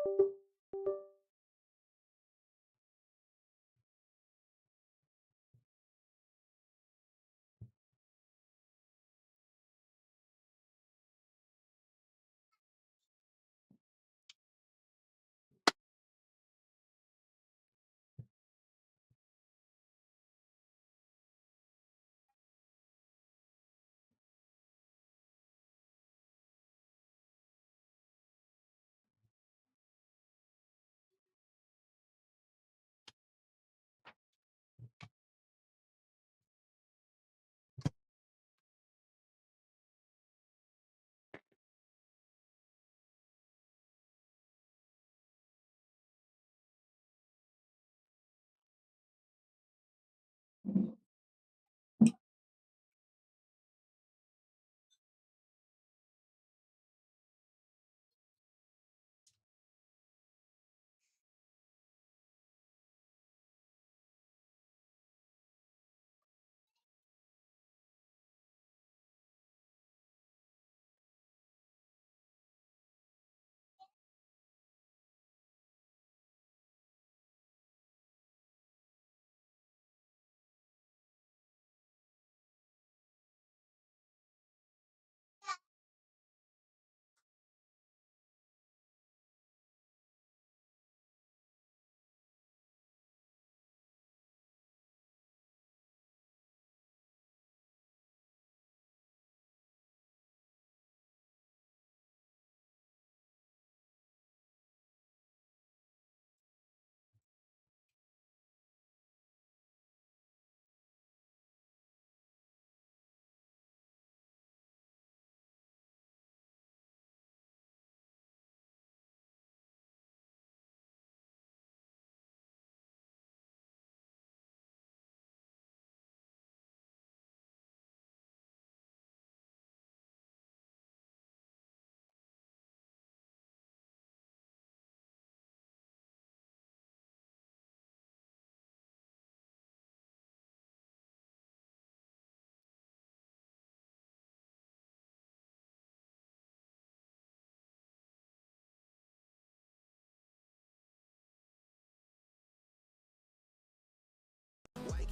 White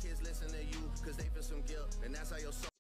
kids listen to you because they feel some guilt, and that's how your soul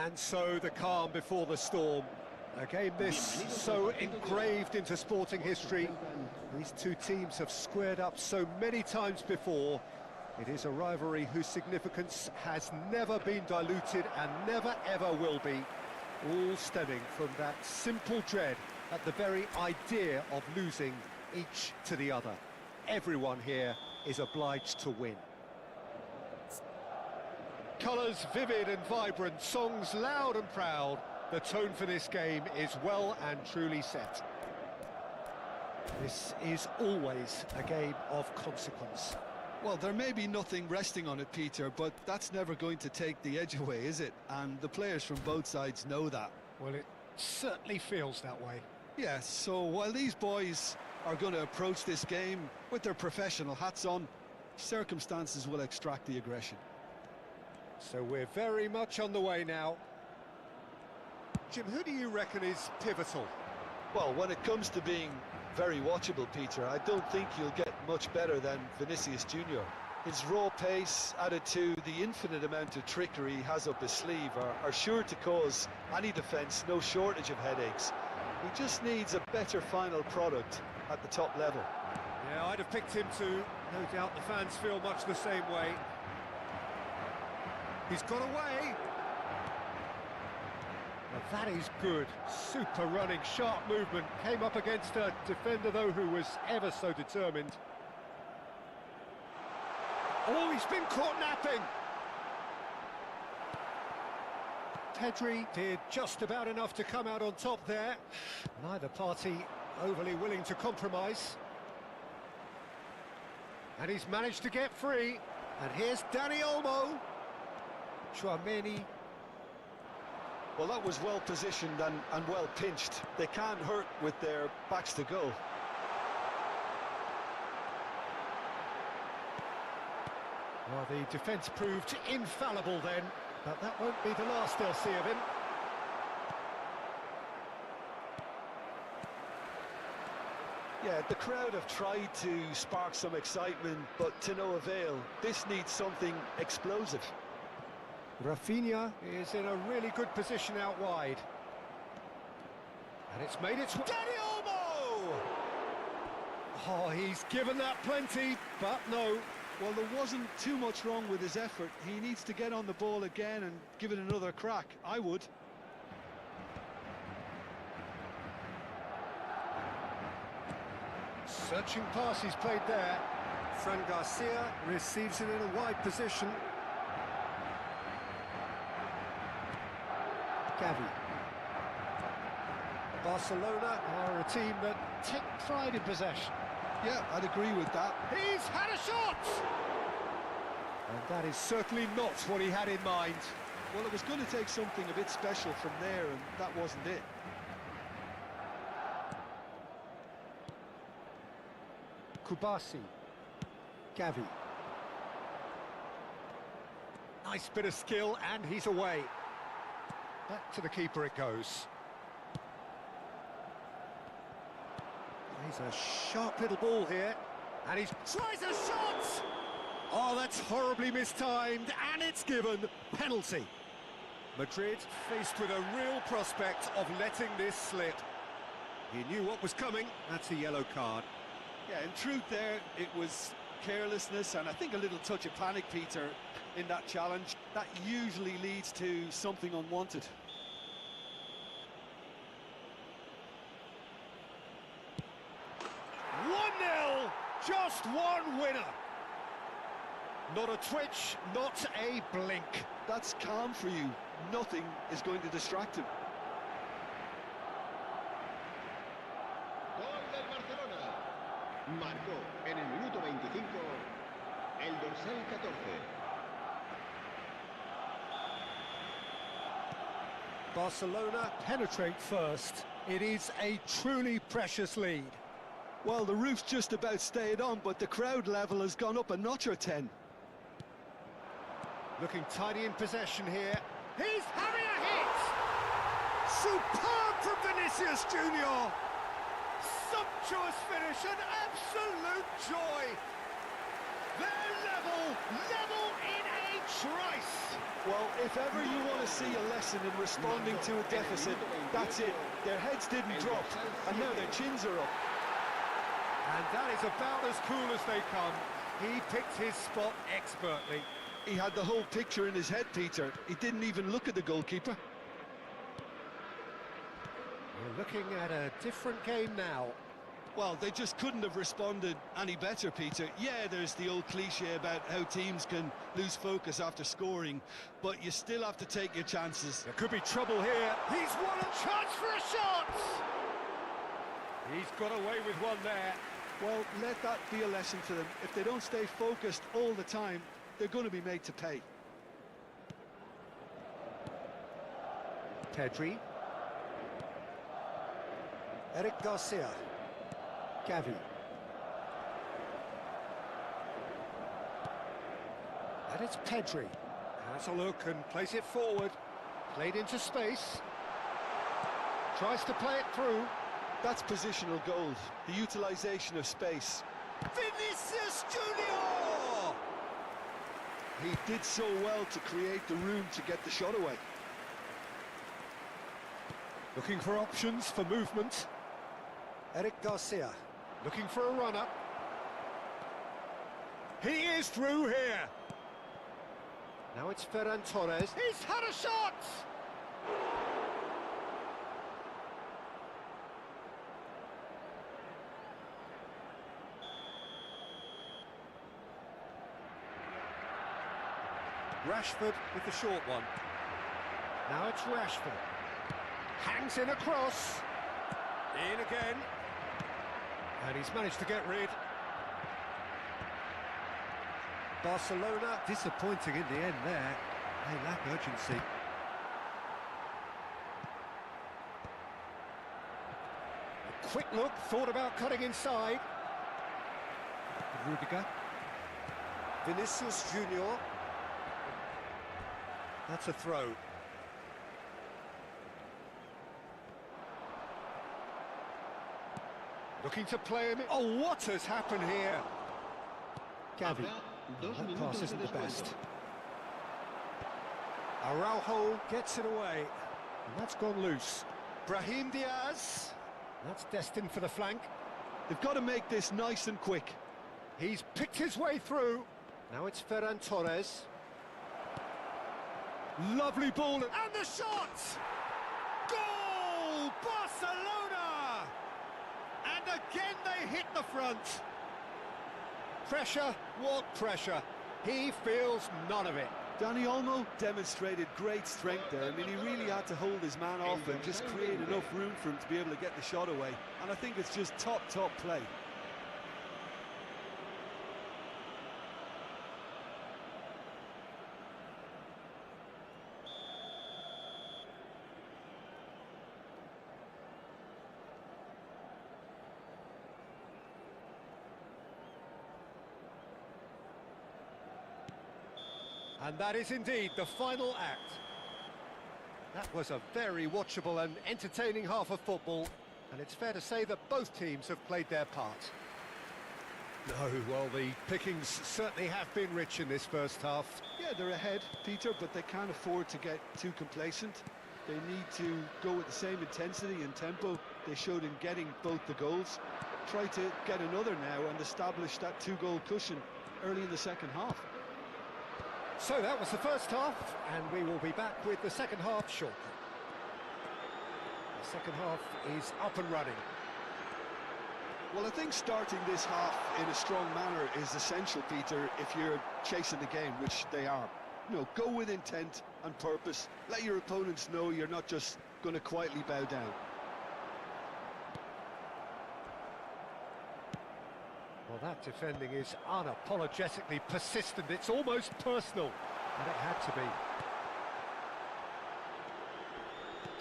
And so the calm before the storm. A game this so engraved into sporting history. These two teams have squared up so many times before. It is a rivalry whose significance has never been diluted and never ever will be. All stemming from that simple dread at the very idea of losing each to the other. Everyone here is obliged to win. Colours vivid and vibrant, songs loud and proud. The tone for this game is well and truly set. This is always a game of consequence. Well, there may be nothing resting on it, Peter, but that's never going to take the edge away, is it? And the players from both sides know that. Well, it certainly feels that way. Yes, so while these boys are going to approach this game with their professional hats on, circumstances will extract the aggression. So we're very much on the way now. Jim, who do you reckon is pivotal? Well, when it comes to being very watchable, Peter, I don't think you'll get much better than Vinicius Junior. His raw pace, added to the infinite amount of trickery he has up his sleeve, are sure to cause any defence no shortage of headaches. He just needs a better final product at the top level. Yeah, I'd have picked him too. No doubt the fans feel much the same way. He's got away. Now that is good. Super running, sharp movement. Came up against a defender, though, who was ever so determined. Oh, he's been caught napping. Pedri did just about enough to come out on top there. Neither party overly willing to compromise. And he's managed to get free. And here's Dani Olmo. Chouameni. Well, that was well positioned and well pinched. They can't hurt with their backs to goal. Well, the defence proved infallible then, but that won't be the last they'll see of him. Yeah, the crowd have tried to spark some excitement, but to no avail. This needs something explosive. Rafinha is in a really good position out wide. And it's made its way... Dani Olmo! Oh, he's given that plenty, but no. Well, there wasn't too much wrong with his effort. He needs to get on the ball again and give it another crack. I would. Searching pass he's played there. Fran Garcia receives it in a wide position. Gavi. Barcelona are a team that take pride in possession. Yeah, I'd agree with that. He's had a shot! And that is certainly not what he had in mind. Well, it was going to take something a bit special from there, and that wasn't it. Kubasi. Gavi. Nice bit of skill, and he's away. Back to the keeper it goes. He's a sharp little ball here, and he tries a shot! Oh, that's horribly mistimed, and it's given. Penalty. Madrid faced with a real prospect of letting this slip. He knew what was coming. That's a yellow card. Yeah, in truth there, it was carelessness and I think a little touch of panic, Peter, in that challenge. That usually leads to something unwanted. Just one winner. Not a twitch, not a blink. That's calm for you. Nothing is going to distract him. Gol del Barcelona. Marcó en el minuto 25 el dorsal 14. Barcelona penetrate first. It is a truly precious lead. Well, the roof's just about stayed on, but the crowd level has gone up a notch or 10. Looking tidy in possession here. He's having a hit! Superb from Vinicius Junior! Sumptuous finish, an absolute joy! They're level in a trice. Well, if ever you want to see a lesson in responding to a deficit, that's it. Their heads didn't drop, and now their chins are up. And that is about as cool as they come. He picked his spot expertly. He had the whole picture in his head, Peter. He didn't even look at the goalkeeper. We're looking at a different game now. Well, they just couldn't have responded any better, Peter. Yeah, there's the old cliche about how teams can lose focus after scoring, but you still have to take your chances. There could be trouble here. He's won a chance for a shot! He's got away with one there. Well, let that be a lesson to them. If they don't stay focused all the time, they're going to be made to pay. Pedri. Eric Garcia. Gavi. And it's Pedri. Has a look and plays it forward. Played into space. Tries to play it through. That's positional gold, the utilisation of space. Vinicius Junior! He did so well to create the room to get the shot away. Looking for options for movement. Eric Garcia. Looking for a run-up. He is through here. Now it's Ferran Torres. He's had a shot! Rashford with the short one. Now it's Rashford. Hangs in a cross. In again. And he's managed to get rid. Barcelona disappointing in the end there. They lack urgency. A quick look, thought about cutting inside. Rudiger. Vinicius Junior. That's a throw. Looking to play him. Oh, what has happened here? Gavi. That pass isn't the best. Araujo gets it away. And that's gone loose. Brahim Diaz. That's destined for the flank. They've got to make this nice and quick. He's picked his way through. Now it's Ferran Torres. Lovely ball. And the shot! Goal! Barcelona! And again they hit the front. Pressure, what pressure? He feels none of it. Dani Olmo demonstrated great strength there. I mean, he really had to hold his man off and just create enough room for him to be able to get the shot away. And I think it's just top play. And that is indeed the final act. That was a very watchable and entertaining half of football, and it's fair to say that both teams have played their part. No, well, the pickings certainly have been rich in this first half. Yeah, they're ahead, Peter, but they can't afford to get too complacent. They need to go with the same intensity and tempo they showed in getting both the goals. Try to get another now and establish that two-goal cushion early in the second half. So that was the first half, and we will be back with the second half shortly. The second half is up and running. Well, I think starting this half in a strong manner is essential, Peter, if you're chasing the game, which they are. You know, go with intent and purpose. Let your opponents know you're not just going to quietly bow down. Well, that defending is unapologetically persistent. It's almost personal, and it had to be.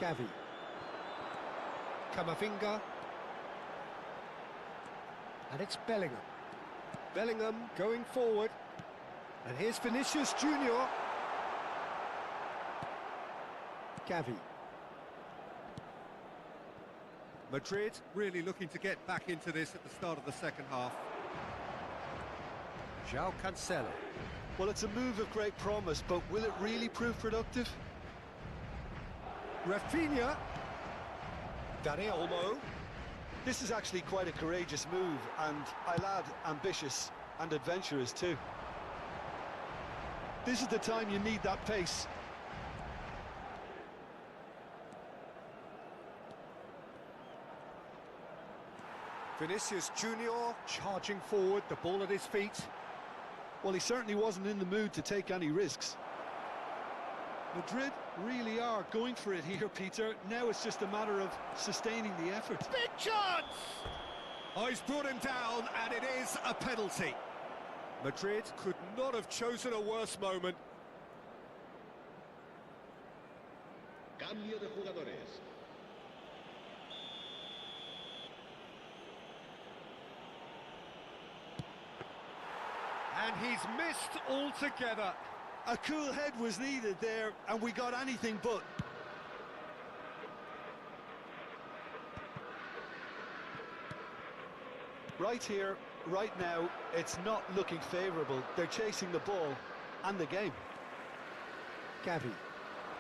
Gavi. Camavinga. And it's Bellingham. Bellingham going forward. And here's Vinicius Junior. Gavi. Madrid really looking to get back into this at the start of the second half. João Cancelo. Well, it's a move of great promise, but will it really prove productive? Rafinha. Dani Olmo. This is actually quite a courageous move, and I'll add ambitious and adventurous too. This is the time you need that pace. Vinicius Junior charging forward, the ball at his feet. Well, he certainly wasn't in the mood to take any risks. Madrid really are going for it here, Peter. Now it's just a matter of sustaining the effort. Big chance! Oh, he's brought him down, and it is a penalty. Madrid could not have chosen a worse moment. Cambio de jugadores. And he's missed altogether. A cool head was needed there, and we got anything but. Right here, right now, it's not looking favourable. They're chasing the ball and the game. Gavi.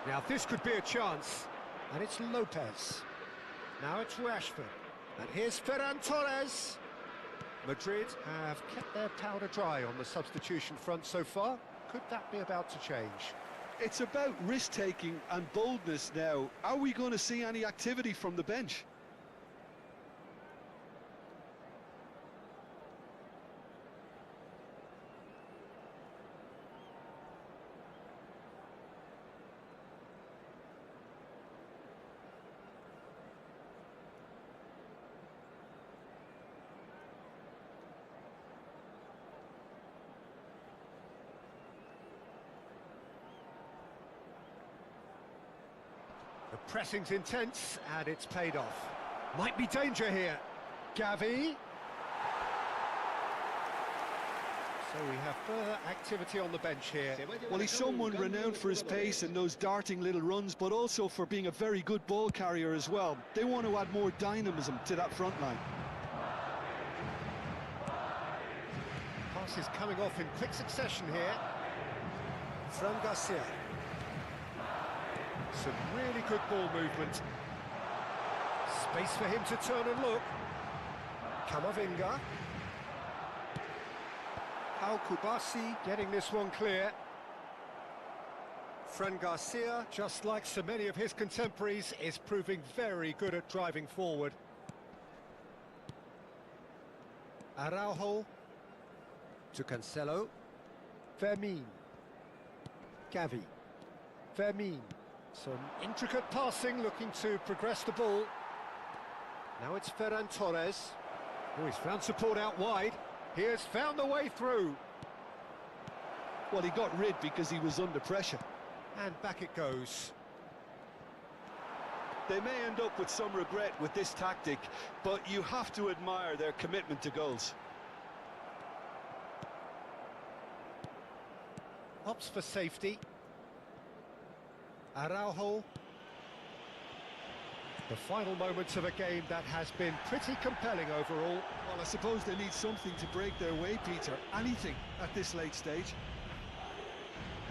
Now this could be a chance. And it's Lopez. Now it's Rashford. And here's Ferran Torres. Madrid have kept their powder dry on the substitution front so far. Could that be about to change? It's about risk-taking and boldness now. Are we going to see any activity from the bench? The pressing's intense, and it's paid off. Might be danger here. Gavi. So we have further activity on the bench here. Well, he's someone renowned for his pace and those darting little runs, but also for being a very good ball carrier as well. They want to add more dynamism to that front line. Passes coming off in quick succession here. Fran Garcia. Some really good ball movement. Space for him to turn and look. Camavinga. Pau Kubasi getting this one clear. Fran Garcia, just like so many of his contemporaries, is proving very good at driving forward. Araujo to Cancelo. Fermin. Gavi. Fermin. Some intricate passing, looking to progress the ball. Now it's Ferran Torres. Oh, he's found support out wide. He has found the way through. Well, he got rid because he was under pressure. And back it goes. They may end up with some regret with this tactic, but you have to admire their commitment to goals. Opts for safety. Araujo. The final moments of a game that has been pretty compelling overall. Well, I suppose they need something to break their way, Peter. Anything at this late stage.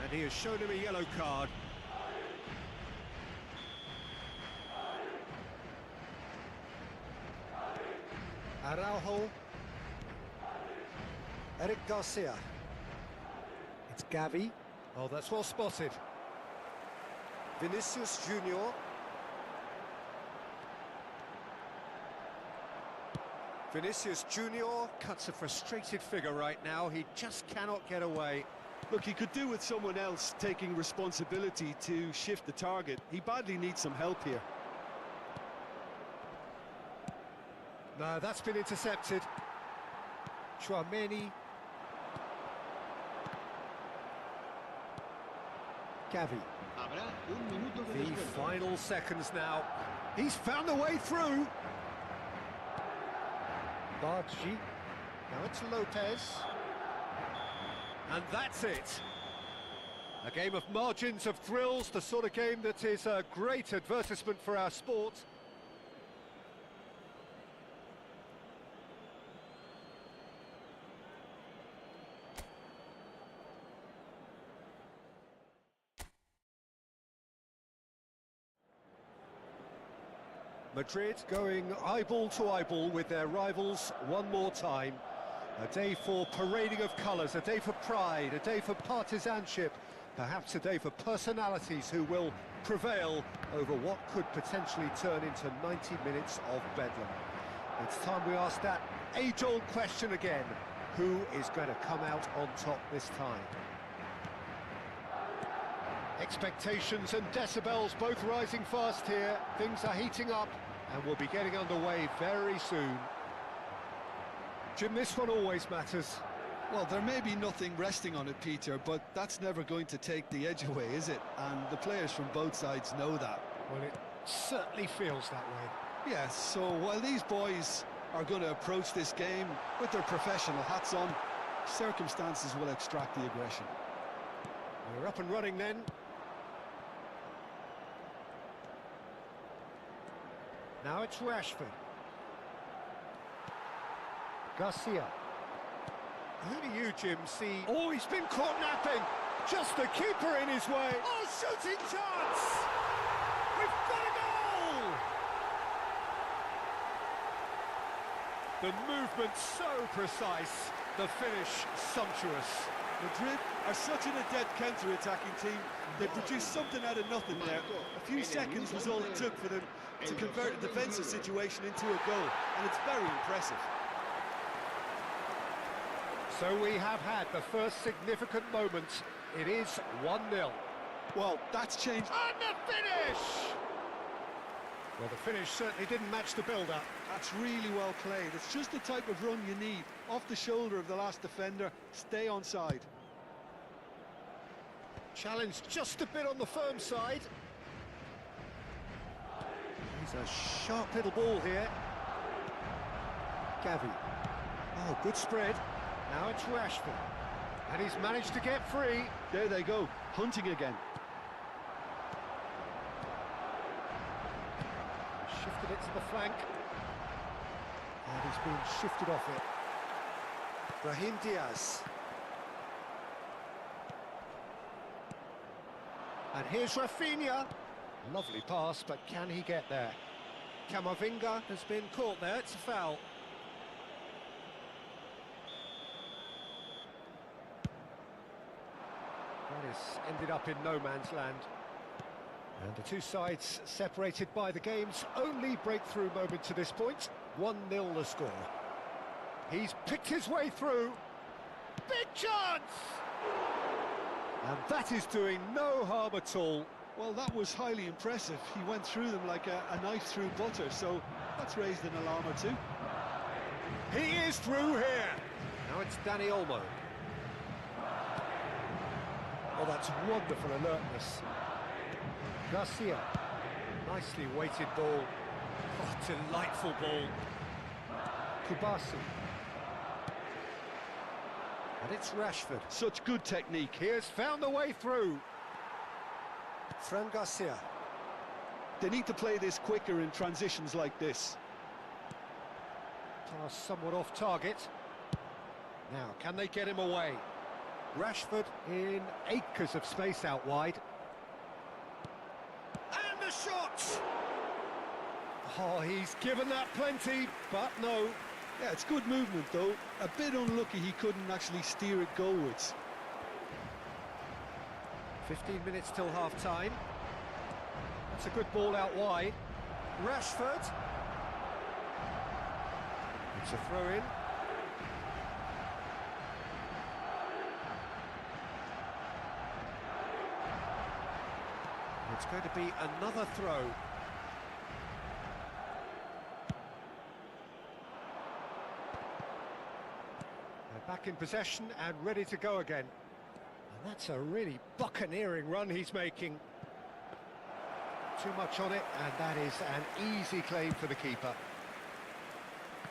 And he has shown him a yellow card. Araujo. Eric Garcia. It's Gavi. Oh, that's well spotted. Vinicius Junior. Vinicius Junior cuts a frustrated figure right now. He just cannot get away. Look, he could do with someone else taking responsibility to shift the target. He badly needs some help here. No, that's been intercepted. Chouameni. Gavi. The final seconds now. He's found a way through. Bargi. Now it's Lopez. And that's it. A game of margins of thrills, the sort of game that is a great advertisement for our sport. Madrid going eyeball to eyeball with their rivals one more time. A day for parading of colours, a day for pride, a day for partisanship, perhaps a day for personalities who will prevail over what could potentially turn into 90 minutes of bedlam. It's time we ask that age-old question again. Who is going to come out on top this time? Expectations and decibels both rising fast here. Things are heating up and we'll be getting underway very soon. Jim, this one always matters. Well, there may be nothing resting on it, Peter, but that's never going to take the edge away, is it? And the players from both sides know that. Well, it certainly feels that way. Yes, so while these boys are going to approach this game with their professional hats on, circumstances will extract the aggression. We're up and running then. Now it's Rashford. Garcia. Who do you, Jim, see? Oh, he's been caught napping. Just the keeper in his way. Oh, shooting chance! We've got a goal! The movement so precise, the finish sumptuous. Madrid are such an adept counter-attacking team. They produced something out of nothing there. A few seconds was all it took for them to convert a defensive situation into a goal, and it's very impressive. So we have had the first significant moment. It is 1-0. Well, that's changed. And the finish! Well, the finish certainly didn't match the build-up. That's really well played. It's just the type of run you need. Off the shoulder of the last defender, stay onside. Challenged just a bit on the firm side. He's a sharp little ball here. Gavi. Oh, good spread. Now it's Rashford. And he's managed to get free. There they go, hunting again. Shifted it to the flank. And he's been shifted off it. Brahim Diaz. And here's Rafinha. Lovely pass, but can he get there? Camavinga has been caught there, it's a foul. That has ended up in no man's land. And the two sides separated by the game's only breakthrough moment to this point. 1-0 the score. He's picked his way through. Big chance! And that is doing no harm at all. Well, that was highly impressive. He went through them like a knife through butter, so that's raised an alarm or two. He is through here. Now it's Dani Olmo. Oh, that's wonderful alertness. Garcia. Nicely weighted ball. Oh, delightful ball. Kubasi. And it's Rashford. Such good technique. He has found a way through. Fran Garcia. They need to play this quicker in transitions like this. Pass somewhat off target. Now, can they get him away? Rashford in acres of space out wide. And the shot! Oh, he's given that plenty, but no. Yeah, it's good movement though. A bit unlucky he couldn't actually steer it goalwards. 15 minutes till half-time. That's a good ball out wide. Rashford. It's a throw-in. It's going to be another throw. They're back in possession and ready to go again. And that's a really buccaneering run he's making. Too much on it, and that is an easy claim for the keeper.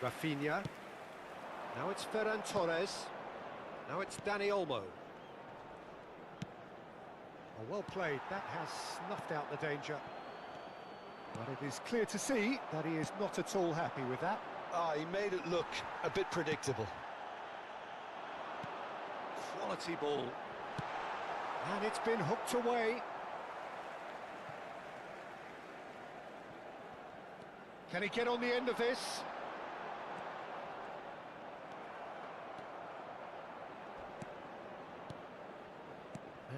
Rafinha. Now it's Ferran Torres. Now it's Dani Olmo. Oh, well played. That has snuffed out the danger. But it is clear to see that he is not at all happy with that. He made it look a bit predictable. Quality ball. And it's been hooked away. Can he get on the end of this?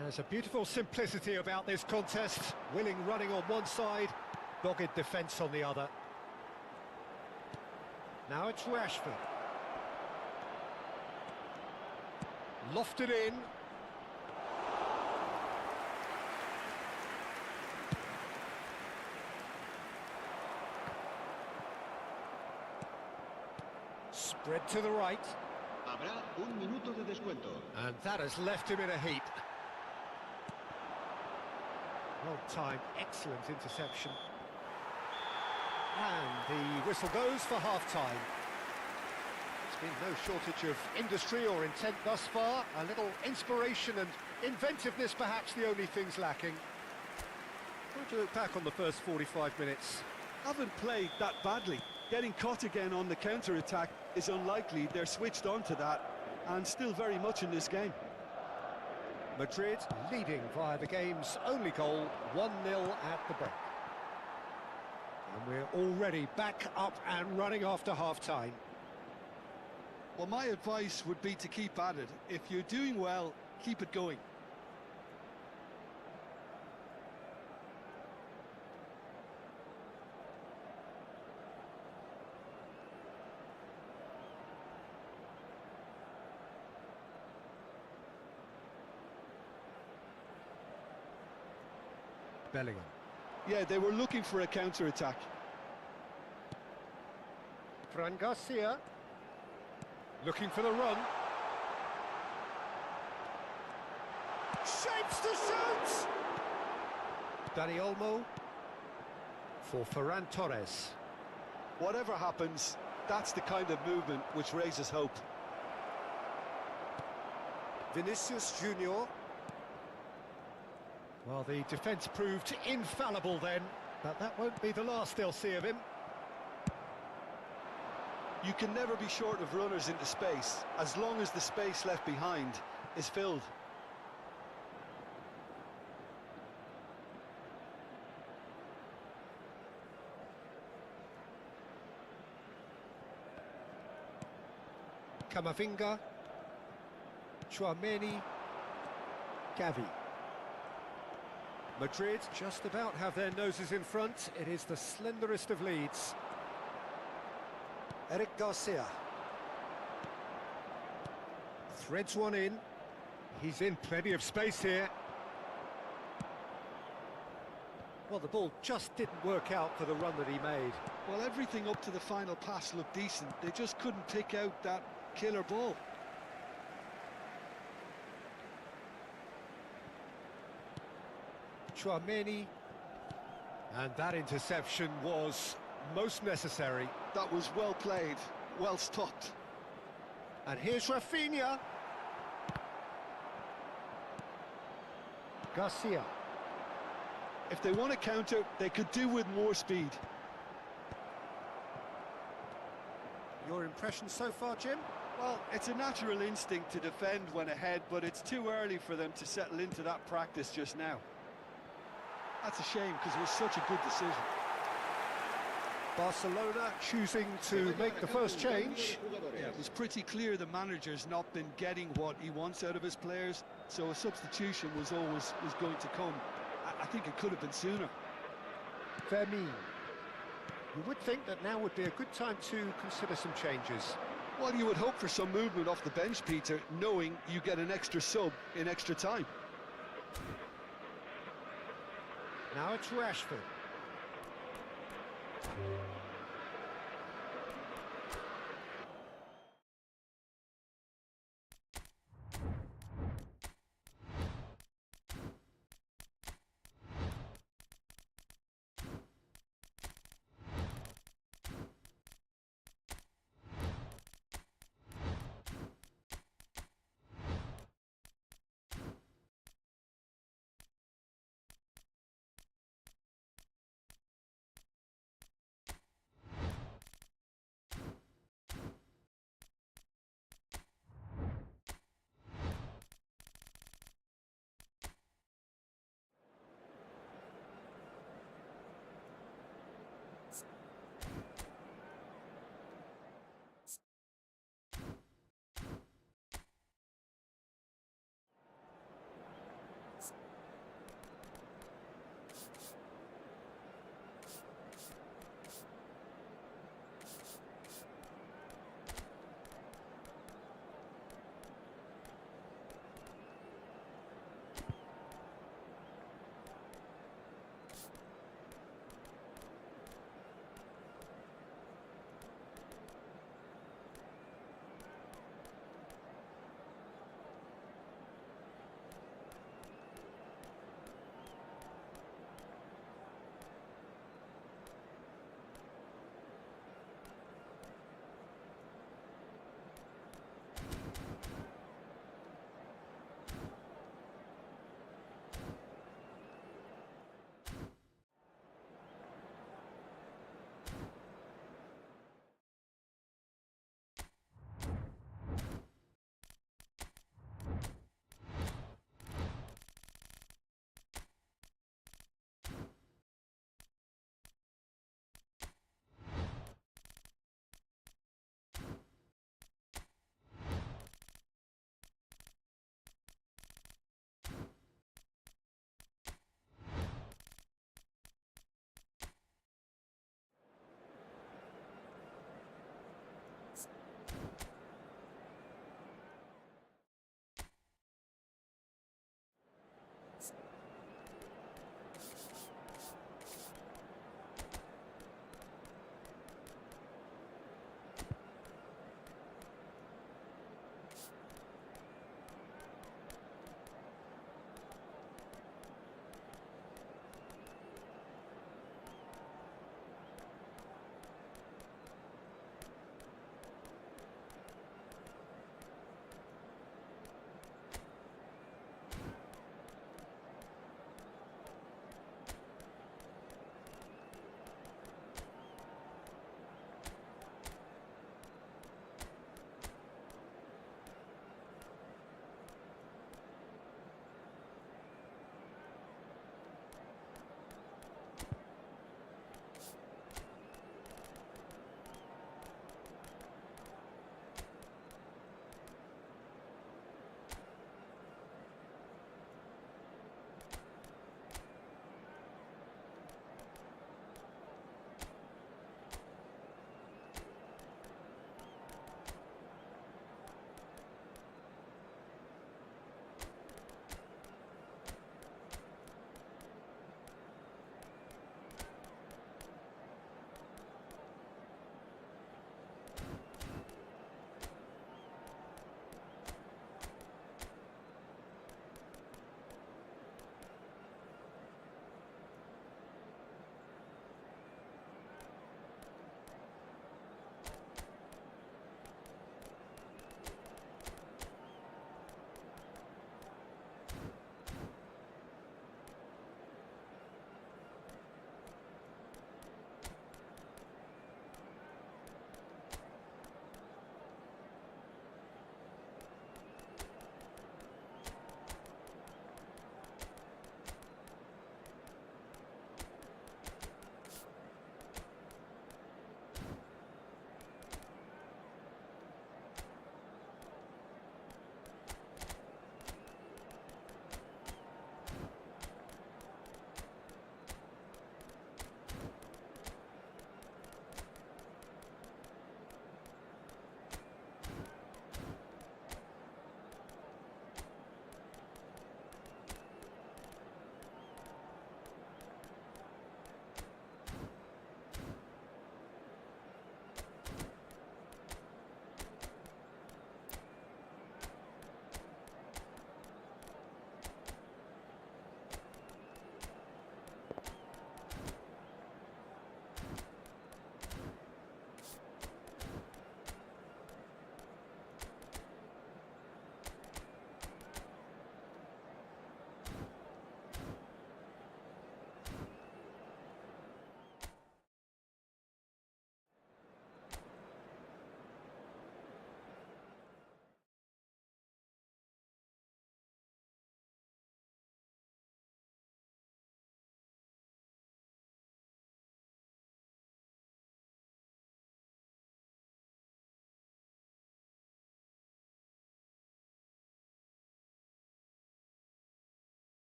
There's a beautiful simplicity about this contest. Willing running on one side, dogged defence on the other. Now it's Rashford. Lofted in. Spread to the right. Habrá un minuto de descuento. And that has left him in a heap. Well timed, excellent interception. And the whistle goes for half-time. There's been no shortage of industry or intent thus far. A little inspiration and inventiveness perhaps the only things lacking. How do you look back on the first 45 minutes? Haven't played that badly. Getting caught again on the counter-attack is unlikely. They're switched on to that and still very much in this game. Madrid leading via the game's only goal, 1-0 at the break. And we're already back up and running after half-time. Well, my advice would be to keep at it. If you're doing well, keep it going. Bellingham. Yeah, they were looking for a counter-attack. Fran Garcia. Looking for the run. Shapes to shoot! Dani Olmo for Ferran Torres. Whatever happens, that's the kind of movement which raises hope. Vinicius Junior. Well, the defence proved infallible then, but that won't be the last they'll see of him. You can never be short of runners into space, as long as the space left behind is filled. Camavinga, Tchouaméni, Gavi. Madrid just about have their noses in front. It is the slenderest of leads. Eric Garcia. Threads one in. He's in plenty of space here. Well, the ball just didn't work out for the run that he made. Well, everything up to the final pass looked decent. They just couldn't pick out that killer ball. Tchouaméni, and that interception was most necessary. That was well played, well stopped. And here's Rafinha. Garcia. If they want to counter, they could do with more speed. Your impression so far, Jim? Well, it's a natural instinct to defend when ahead, but it's too early for them to settle into that practice just now. That's a shame, because it was such a good decision. Barcelona choosing to make the first change. Yeah, it was pretty clear the manager's not been getting what he wants out of his players, so a substitution was going to come. I think it could have been sooner. Fermin. You would think that now would be a good time to consider some changes. Well, you would hope for some movement off the bench, Peter, knowing you get an extra sub in extra time. Now it's Rashford.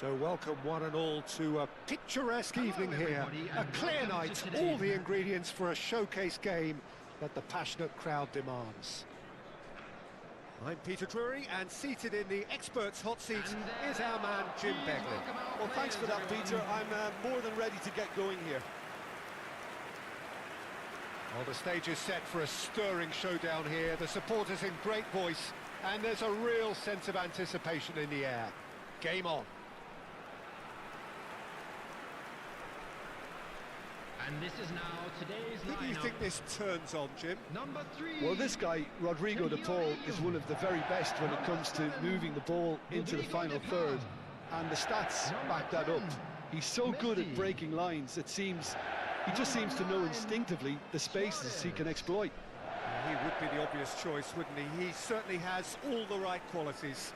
So welcome one and all to a picturesque evening here. A clear night, all the ingredients for a showcase game that the passionate crowd demands. I'm Peter Drury, and seated in the experts' hot seat is our man Jim Begley. Well, thanks for that, Peter. I'm more than ready to get going here. Well, the stage is set for a stirring showdown here. The supporters in great voice, and there's a real sense of anticipation in the air. Game on. And this is now today's Who do you think this turns on, Jim? Number 3. Well, this guy, Rodrigo de Paul, is one of the very best when it comes to moving the ball into the final third. And the stats back that up. He's so good at breaking lines, it seems. He just seems to know instinctively the spaces he can exploit. He would be the obvious choice, wouldn't he? He certainly has all the right qualities.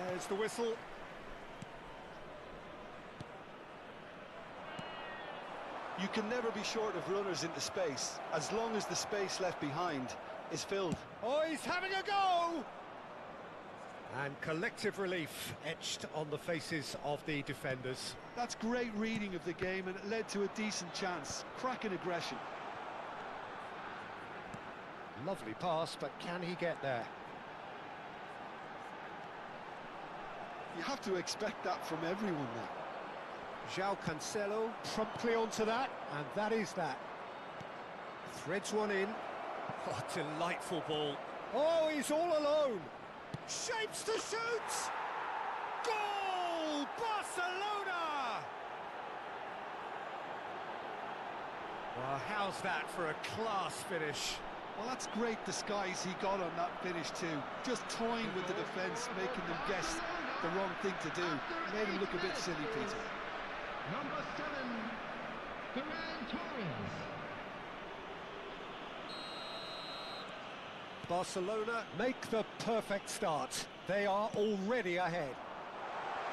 There's the whistle. You can never be short of runners into space, as long as the space left behind is filled. Oh, he's having a go! And collective relief etched on the faces of the defenders. That's great reading of the game, and it led to a decent chance. Cracking aggression. Lovely pass, but can he get there? You have to expect that from everyone now. João Cancelo promptly onto that, and that is that. Threads one in. Oh, delightful ball. Oh, he's all alone. Shapes to shoot! Goal! Barcelona! Well, how's that for a class finish? Well, that's great disguise he got on that finish too. Just toying with the defence, making them guess the wrong thing to do. Made him look a bit silly, Peter. Number 7, Ferran Torres. Barcelona make the perfect start. They are already ahead.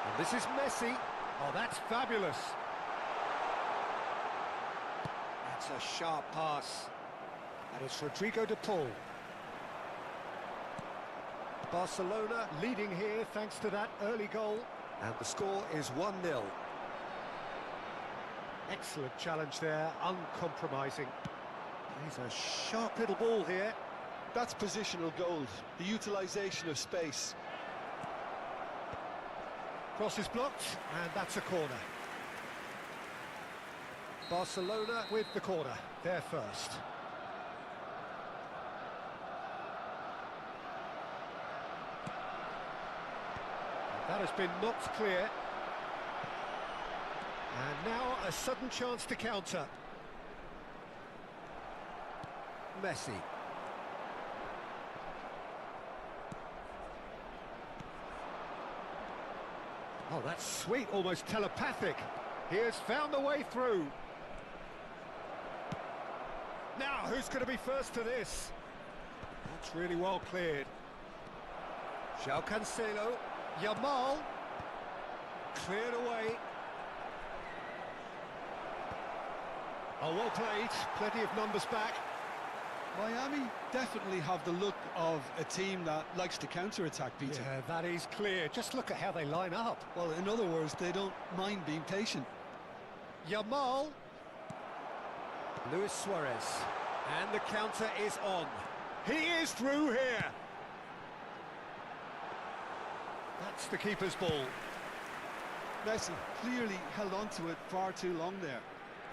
And this is Messi. Oh, that's fabulous. That's a sharp pass. And it's Rodrigo de Paul. Barcelona leading here thanks to that early goal. And the score is 1-0. Excellent challenge there, uncompromising. He's a sharp little ball here. That's positional gold, the utilisation of space. Cross is blocked, and that's a corner. Barcelona with the corner, they're first. That has been knocked clear. And now a sudden chance to counter. Messi. Oh, that's sweet, almost telepathic. He has found the way through. Now, who's going to be first to this? That's really well cleared. João Cancelo. Yamal. Cleared away. Oh, well played. Plenty of numbers back. Miami definitely have the look of a team that likes to counter-attack, Peter. Yeah, that is clear. Just look at how they line up. Well, in other words, they don't mind being patient. Yamal. Luis Suarez. And the counter is on. He is through here. That's the keeper's ball. Messi clearly held on to it far too long there.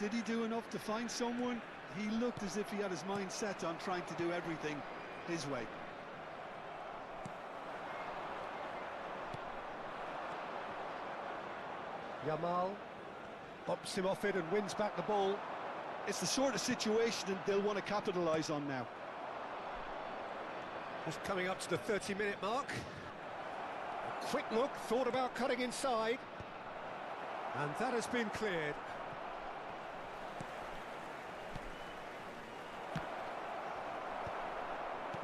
Did he do enough to find someone? He looked as if he had his mind set on trying to do everything his way. Yamal bumps him off it and wins back the ball. It's the sort of situation that they'll want to capitalise on now. Just coming up to the 30-minute mark. A quick look, thought about cutting inside. And that has been cleared.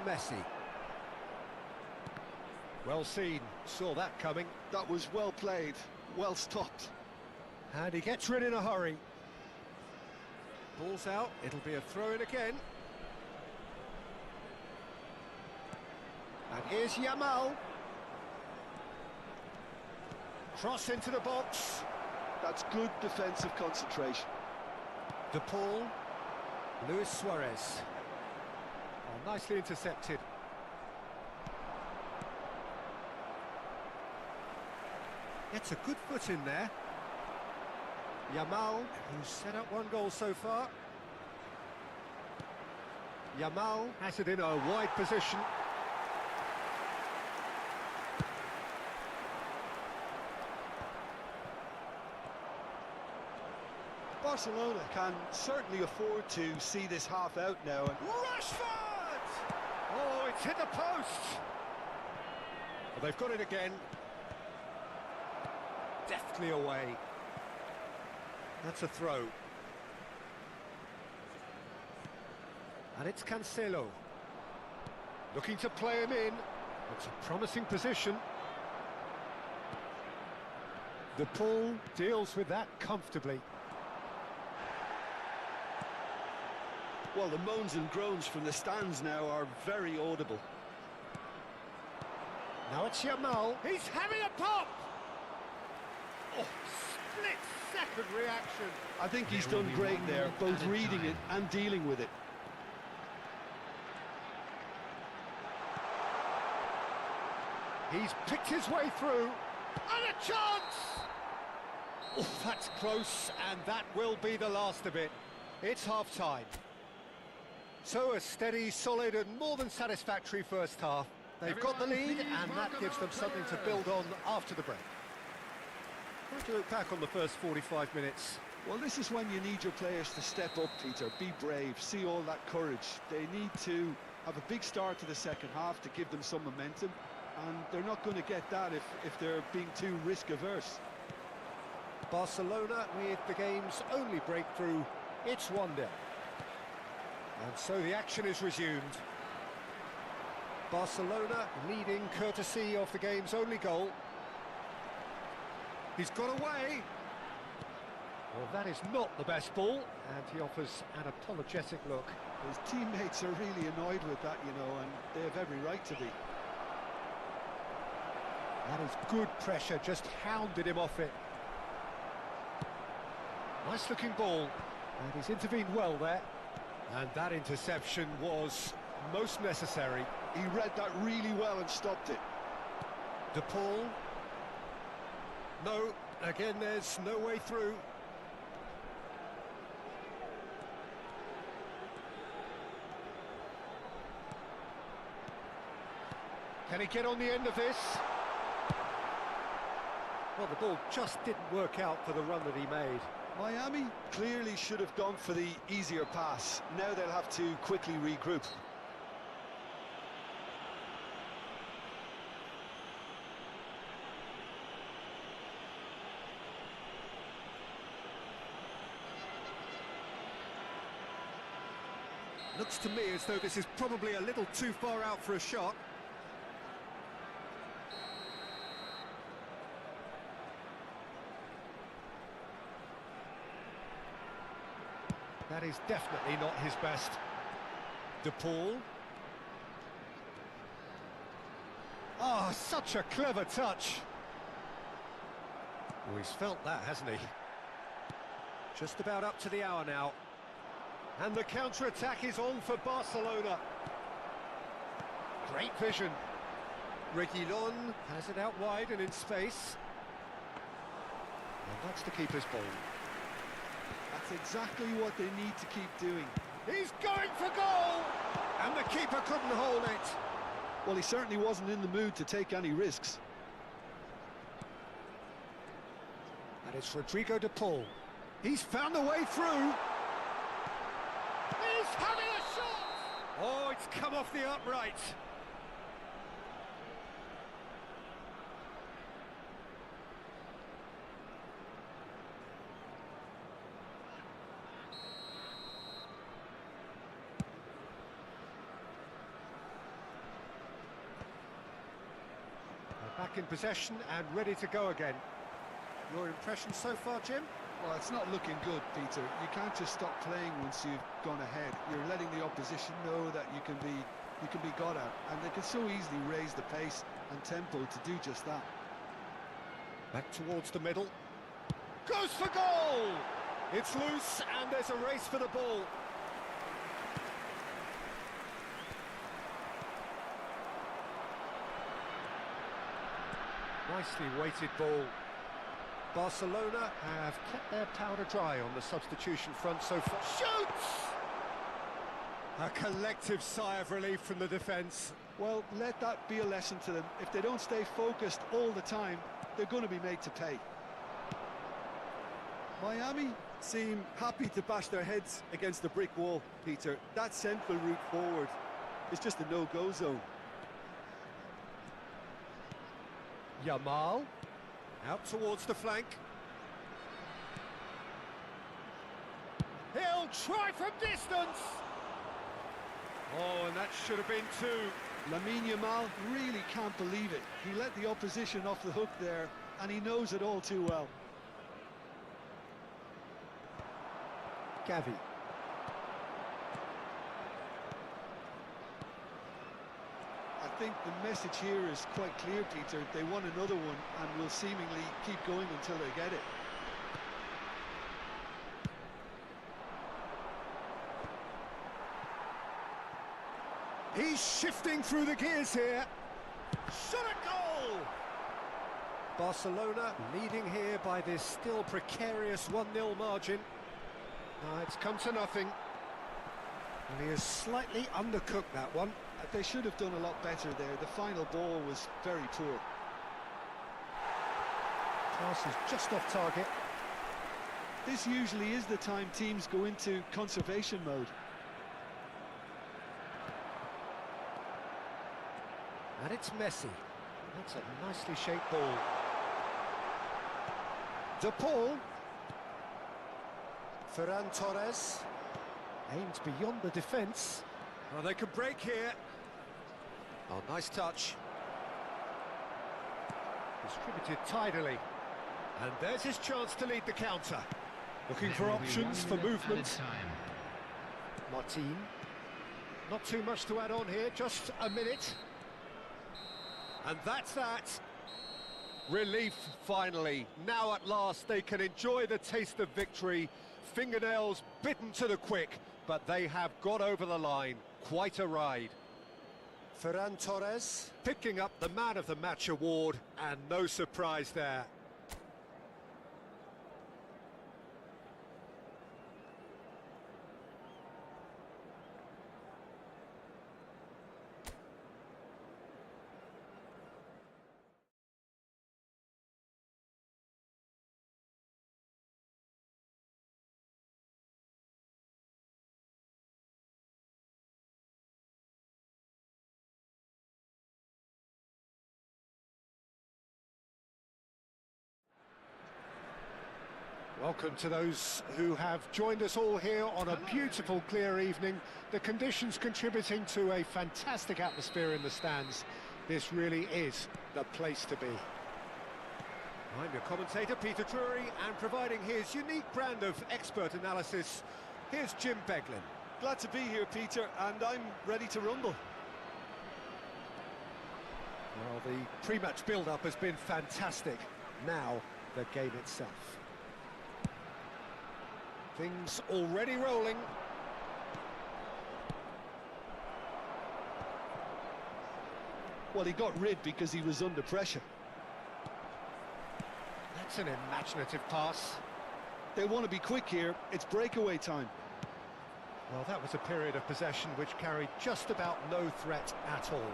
Messi. Well seen, saw that coming. That was well played, well stopped. And he gets rid in a hurry. Ball's out, it'll be a throw-in again. And here's Yamal. Cross into the box. That's good defensive concentration. De Paul. Luis Suarez. Oh, nicely intercepted. Gets a good foot in there. Yamal, who's set up one goal so far. Yamal has it in a wide position. Barcelona can certainly afford to see this half out now. And Rashford! Oh, it's hit the post! Well, they've got it again. Deftly away. That's a throw. And it's Cancelo. Looking to play him in. It's a promising position. De Paul deals with that comfortably. well, the moans and groans from the stands now are very audible. Now it's Yamal. He's having a pop! Oh, split-second reaction. I think he's done great there, both reading it and dealing with it. He's picked his way through. And a chance! Oh, that's close, and that will be the last of it. It's half-time. So a steady, solid and more than satisfactory first half. They've got the lead, and that gives them something to build on after the break. Try to look back on the first 45 minutes. Well, this is when you need your players to step up, Peter. Be brave, see all that courage. They need to have a big start to the second half to give them some momentum, and they're not going to get that if they're being too risk-averse. Barcelona with the game's only breakthrough. It's 1-0. And so the action is resumed. Barcelona leading courtesy of the game's only goal. He's got away. Well, that is not the best ball, and he offers an apologetic look. His teammates are really annoyed with that, you know, and they have every right to be. That is good pressure, just hounded him off it. Nice looking ball, and he's intervened well there. And that interception was most necessary. He read that really well and stopped it. De Paul. No, again there's no way through. Can he get on the end of this? Well, the ball just didn't work out for the run that he made. Miami clearly should have gone for the easier pass. Now they'll have to quickly regroup. Looks to me as though this is probably a little too far out for a shot. That is definitely not his best. De Paul. Oh, such a clever touch. Oh, he's felt that, hasn't he? Just about up to the hour now. And the counter-attack is on for Barcelona. Great vision. Reguilon has it out wide and in space. And that's the keeper's ball. That's exactly what they need to keep doing. He's going for goal! And the keeper couldn't hold it. Well, he certainly wasn't in the mood to take any risks. And it's Rodrigo De Paul. He's found a way through. having a shot! Oh, it's come off the upright. Back in possession and ready to go again. Your impression so far, Jim? Well, it's not looking good, Peter. You can't just stop playing once you've gone ahead. You're letting the opposition know that you can be got at, and they can so easily raise the pace and tempo to do just that. Back towards the middle. Goes for goal! It's loose and there's a race for the ball. Nicely weighted ball. Barcelona have kept their powder dry on the substitution front so far. Shoots! A collective sigh of relief from the defence. Well, let that be a lesson to them. If they don't stay focused all the time, they're going to be made to pay. Miami seem happy to bash their heads against the brick wall, Peter. That central route forward is just a no-go zone. Yamal, out towards the flank. He'll try from distance! Oh, and that should have been two. Lamine Yamal really can't believe it. He let the opposition off the hook there, and he knows it all too well. Gavi. I think the message here is quite clear, Peter. They want another one and will seemingly keep going until they get it. He's shifting through the gears here. Shot a goal! Barcelona leading here by this still precarious 1-0 margin. Now it's come to nothing. And he has slightly undercooked that one. They should have done a lot better there. The final ball was very poor. Pass is just off target. This usually is the time teams go into conservation mode. And it's Messi. That's a nicely shaped ball. De Paul. Ferran Torres. Aims beyond the defence. Oh, they could break here. Oh, nice touch. Distributed tidily. And there's his chance to lead the counter. Looking for options for movement. Martin. Not too much to add on here, just a minute. And that's that. Relief, finally. Now at last they can enjoy the taste of victory. Fingernails bitten to the quick, but they have got over the line. Quite a ride. Ferran Torres picking up the Man of the Match award, and no surprise there. Welcome to those who have joined us all here on a beautiful, clear evening. The conditions contributing to a fantastic atmosphere in the stands. This really is the place to be. I'm your commentator, Peter Drury, and providing his unique brand of expert analysis, here's Jim Beglin. Glad to be here, Peter, and I'm ready to rumble. Well, the pre-match build-up has been fantastic. Now, the game itself. Things already rolling. Well, he got rid because he was under pressure. That's an imaginative pass. They want to be quick here. It's breakaway time. Well, that was a period of possession which carried just about no threat at all.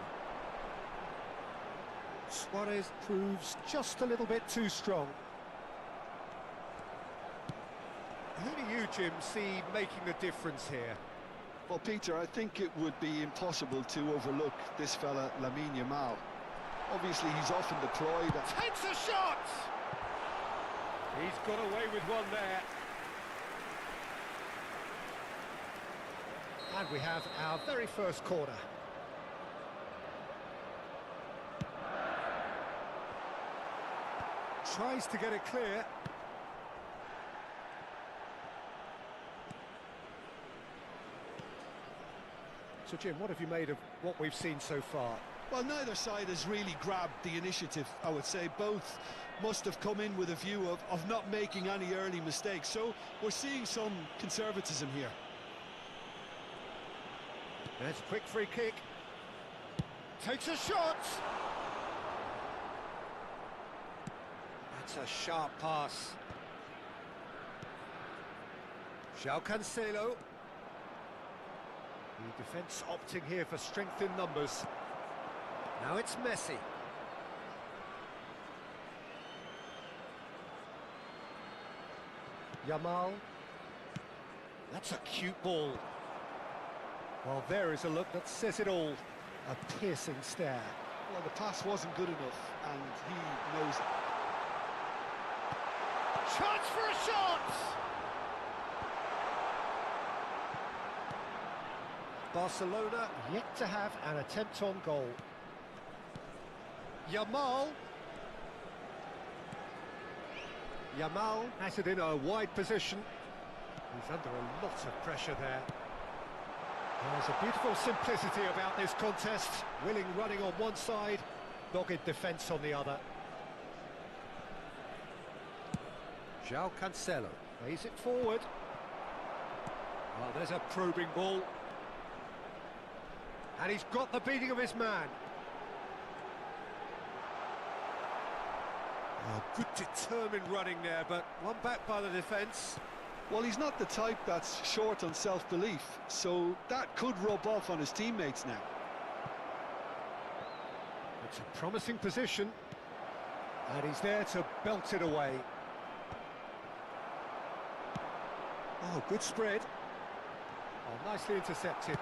Suarez proves just a little bit too strong. Who do you, Jim, see making the difference here? Well, Peter, I think it would be impossible to overlook this fella, Lamine Yamal. Obviously, he's often deployed. Takes a shot! He's got away with one there. And we have our very first corner. Tries to get it clear. So, Jim, what have you made of what we've seen so far? Well, neither side has really grabbed the initiative, I would say. Both must have come in with a view of not making any early mistakes. So we're seeing some conservatism here. There's a quick free kick. Takes a shot! That's a sharp pass. João Cancelo. The defence opting here for strength in numbers. Now it's Messi. Yamal. That's a cute ball. Well, there is a look that says it all. A piercing stare. Well, the pass wasn't good enough, and he knows it. Chance for a shot! Barcelona yet to have an attempt on goal. Yamal. Yamal has it in a wide position. He's under a lot of pressure there. There's a beautiful simplicity about this contest. Willing running on one side, dogged defence on the other. João Cancelo plays it forward. Well, there's a probing ball. And he's got the beating of his man. Oh, good determined running there, but one back by the defence. Well, he's not the type that's short on self-belief, so that could rub off on his teammates now. It's a promising position, and he's there to belt it away. Oh, good spread. Oh, nicely intercepted.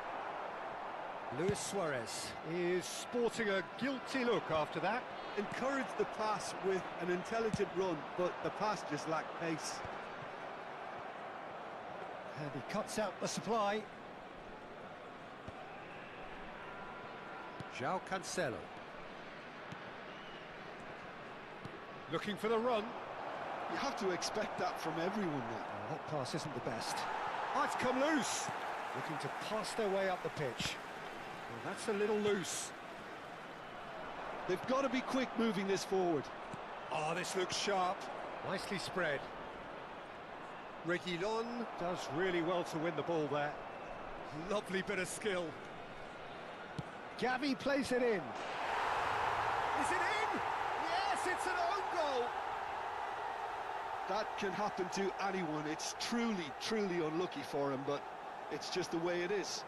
Luis Suarez is sporting a guilty look after that. Encouraged the pass with an intelligent run, but the pass just lacked pace. And he cuts out the supply. João Cancelo. Looking for the run. You have to expect that from everyone now. Oh, that pass isn't the best. Oh, it's come loose. Looking to pass their way up the pitch. Well, that's a little loose. They've got to be quick moving this forward. Oh, this looks sharp. Nicely spread. Reguilon does really well to win the ball there. Lovely bit of skill. Gavi plays it in. Is it in? Yes, it's an own goal. That can happen to anyone. It's truly, truly unlucky for him, but it's just the way it is.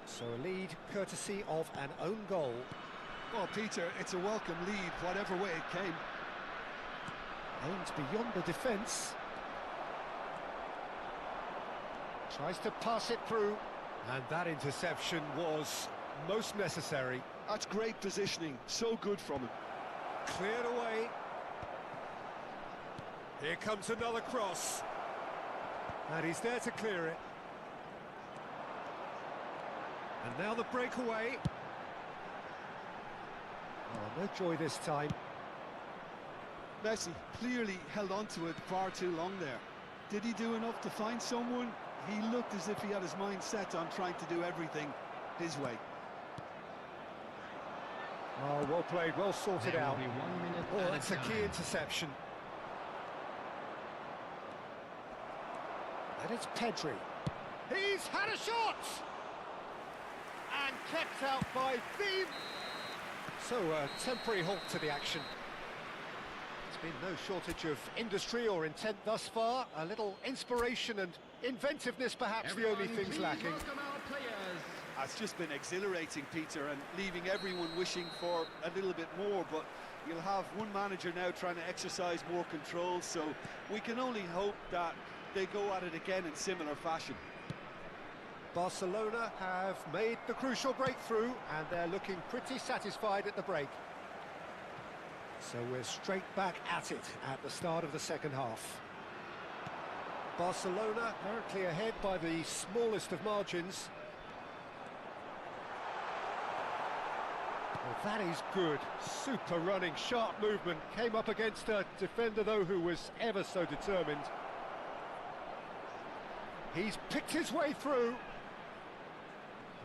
So a lead courtesy of an own goal. Well, Peter, it's a welcome lead, whatever way it came. Aims beyond the defence. Tries to pass it through. And that interception was most necessary. That's great positioning, so good from him. Cleared away. Here comes another cross. And he's there to clear it. And now the breakaway. Oh, no joy this time. Messi clearly held on to it far too long there. Did he do enough to find someone? He looked as if he had his mind set on trying to do everything his way. Oh, well played, well sorted There will out. be 1 minute Oh, at a that's a key time. interception. And it's Pedri. He's had a shot! And kept out by Thiem. So a temporary halt to the action. There's been no shortage of industry or intent thus far. A little inspiration and inventiveness perhaps the only Everyone, things please lacking. welcome our players. It's just been exhilarating, Peter, and leaving everyone wishing for a little bit more, but you'll have one manager now trying to exercise more control, so we can only hope that they go at it again in similar fashion. Barcelona have made the crucial breakthrough, and they're looking pretty satisfied at the break. So we're straight back at it at the start of the second half. Barcelona currently ahead by the smallest of margins. Well, that is good. Super running, sharp movement. Came up against a defender, though, who was ever so determined. He's picked his way through.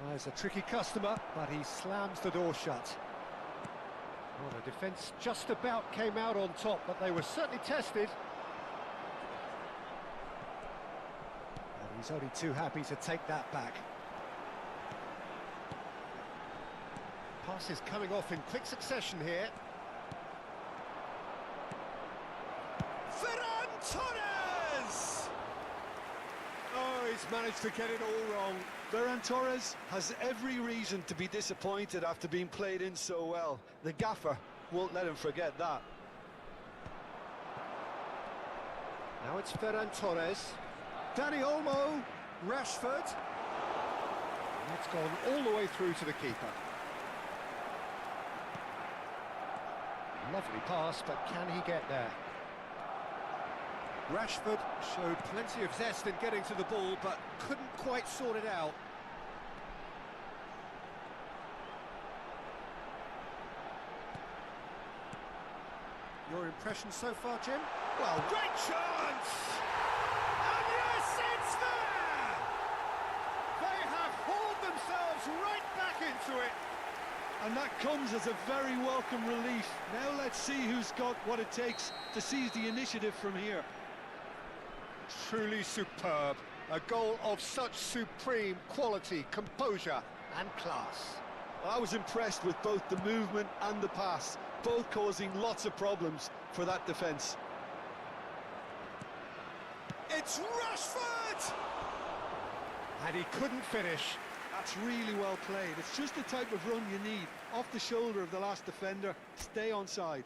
Oh, he's a tricky customer, but he slams the door shut. Well, the defence just about came out on top, but they were certainly tested. And he's only too happy to take that back. Passes coming off in quick succession here. Ferran Torres! Oh, he's managed to get it all wrong. Ferran Torres has every reason to be disappointed after being played in so well. The gaffer won't let him forget that. Now it's Ferran Torres. Dani Olmo, Rashford. That's gone all the way through to the keeper. Lovely pass, but can he get there? Rashford showed plenty of zest in getting to the ball, but couldn't quite sort it out. Your impression so far, Jim? Well, great chance! And yes, it's there! They have hauled themselves right back into it. And that comes as a very welcome relief. Now let's see who's got what it takes to seize the initiative from here. Truly superb. A goal of such supreme quality, composure and class. Well, I was impressed with both the movement and the pass, both causing lots of problems for that defence. It's Rashford! And he couldn't finish. That's really well played. It's just the type of run you need. Off the shoulder of the last defender, stay onside.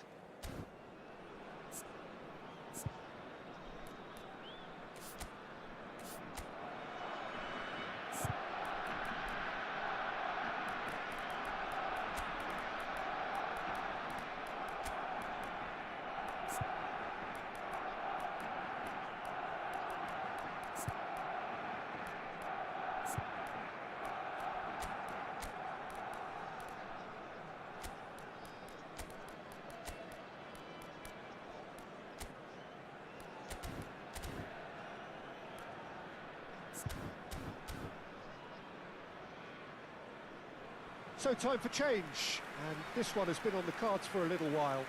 So time for change, and this one has been on the cards for a little while.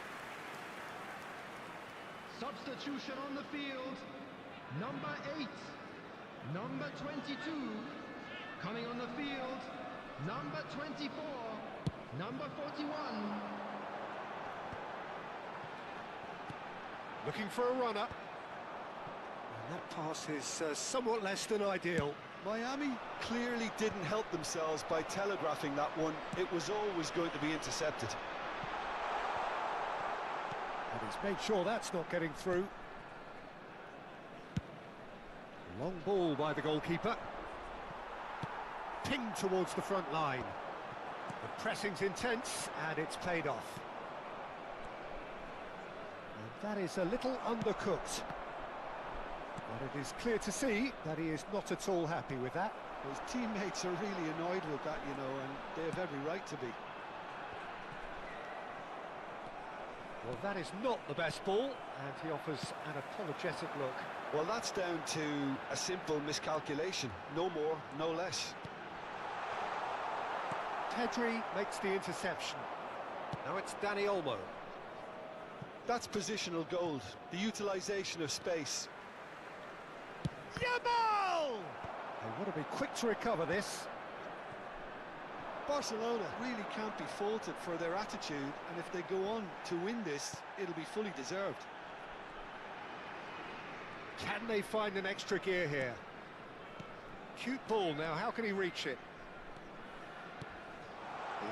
Substitution on the field. Number 8. Number 22. Coming on the field. Number 24. Number 41. Looking for a runner. And that pass is somewhat less than ideal. Miami clearly didn't help themselves by telegraphing that one. It was always going to be intercepted. And he's made sure that's not getting through. Long ball by the goalkeeper. Pinged towards the front line. The pressing's intense, and it's paid off. And that is a little undercooked. But it is clear to see that he is not at all happy with that. His teammates are really annoyed with that, you know, and they have every right to be. Well, that is not the best ball, and he offers an apologetic look. Well, that's down to a simple miscalculation. No more, no less. Pedri makes the interception. Now it's Dani Olmo. That's positional gold, the utilisation of space. Yamal! They want to be quick to recover this. Barcelona really can't be faulted for their attitude, and if they go on to win this, it'll be fully deserved. Can they find an extra gear here? Cute ball now, how can he reach it?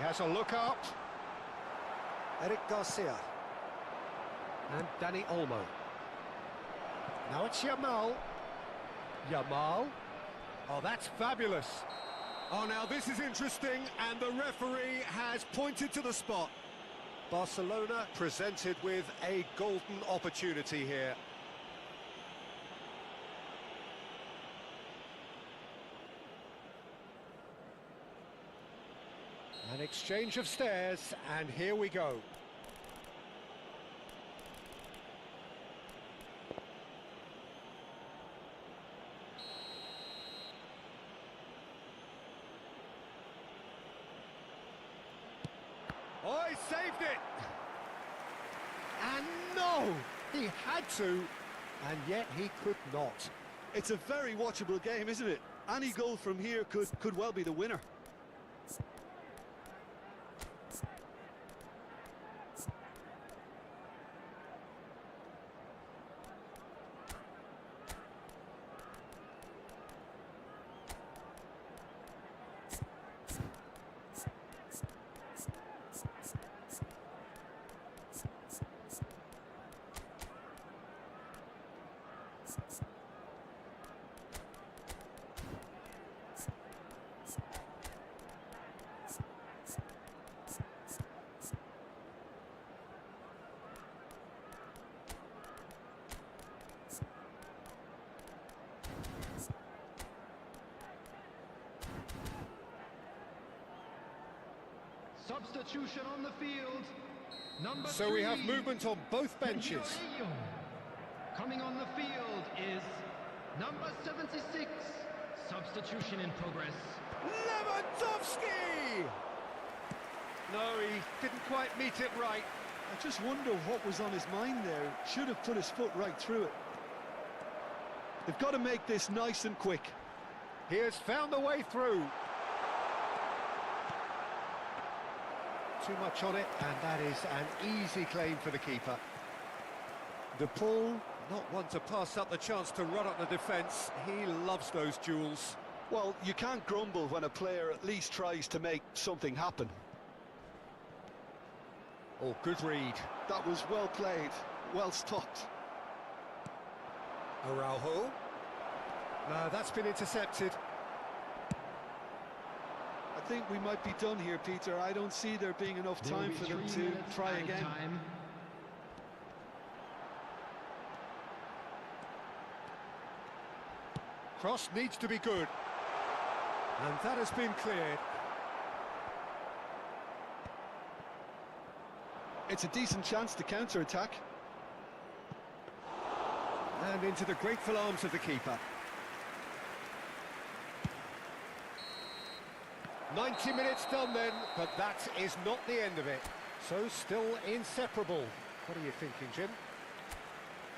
He has a look up. Eric Garcia. And Danny Olmo. Now it's Yamal. Yamal. Oh, that's fabulous. Oh, now this is interesting, and the referee has pointed to the spot. Barcelona presented with a golden opportunity here. An exchange of stares, and here we go. Oh, he saved it! And no! He had to, and yet he could not. It's a very watchable game, isn't it? Any goal from here could well be the winner. Substitution on the field. Number So 3. we have movement on both benches. Coming on the field is number 76. Substitution in progress. Lewandowski! No, he didn't quite meet it right. I just wonder what was on his mind there. Should have put his foot right through it. They've got to make this nice and quick. He has found the way through. Too much on it, and that is an easy claim for the keeper. De Paul, not one to pass up the chance to run up the defence. He loves those duels. Well, you can't grumble when a player at least tries to make something happen. Oh, good read. That was well played, well stopped. Araujo. No, that's been intercepted. I think we might be done here, Peter. I don't see there being enough There will time be for them 3 to minutes try added again. time. Cross needs to be good. And that has been cleared. It's a decent chance to counter-attack. And into the grateful arms of the keeper. 90 minutes done then, but that is not the end of it. So still inseparable. What are you thinking, Jim?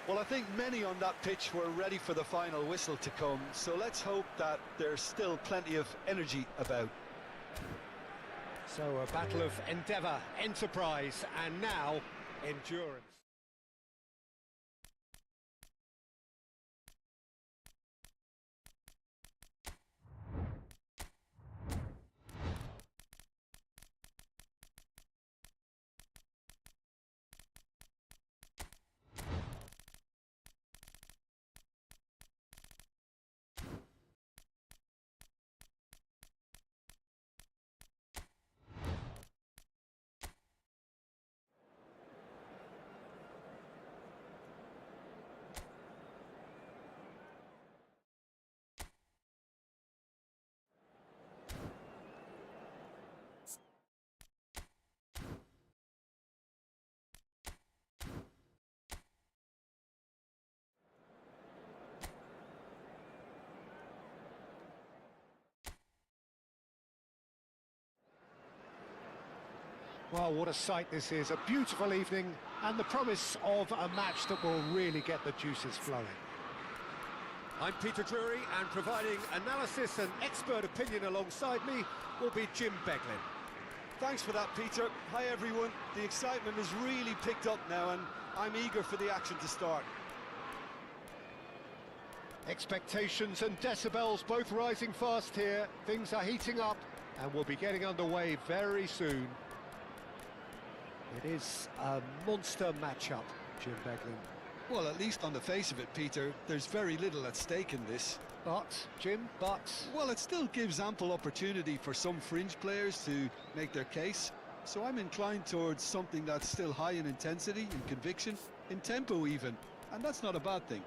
Well, I think many on that pitch were ready for the final whistle to come, so let's hope that there's still plenty of energy about. So a battle of endeavour, enterprise, and now endurance. Well, what a sight this is. A beautiful evening and the promise of a match that will really get the juices flowing. I'm Peter Drury, and providing analysis and expert opinion alongside me will be Jim Beglin. Thanks for that, Peter. Hi, everyone. The excitement has really picked up now, and I'm eager for the action to start. Expectations and decibels both rising fast here. Things are heating up. And we'll be getting underway very soon. It is a monster matchup, Jim Beglin. Well, at least on the face of it, Peter, there's very little at stake in this. But, Jim, Well, it still gives ample opportunity for some fringe players to make their case. So I'm inclined towards something that's still high in intensity, in conviction, in tempo even. And that's not a bad thing.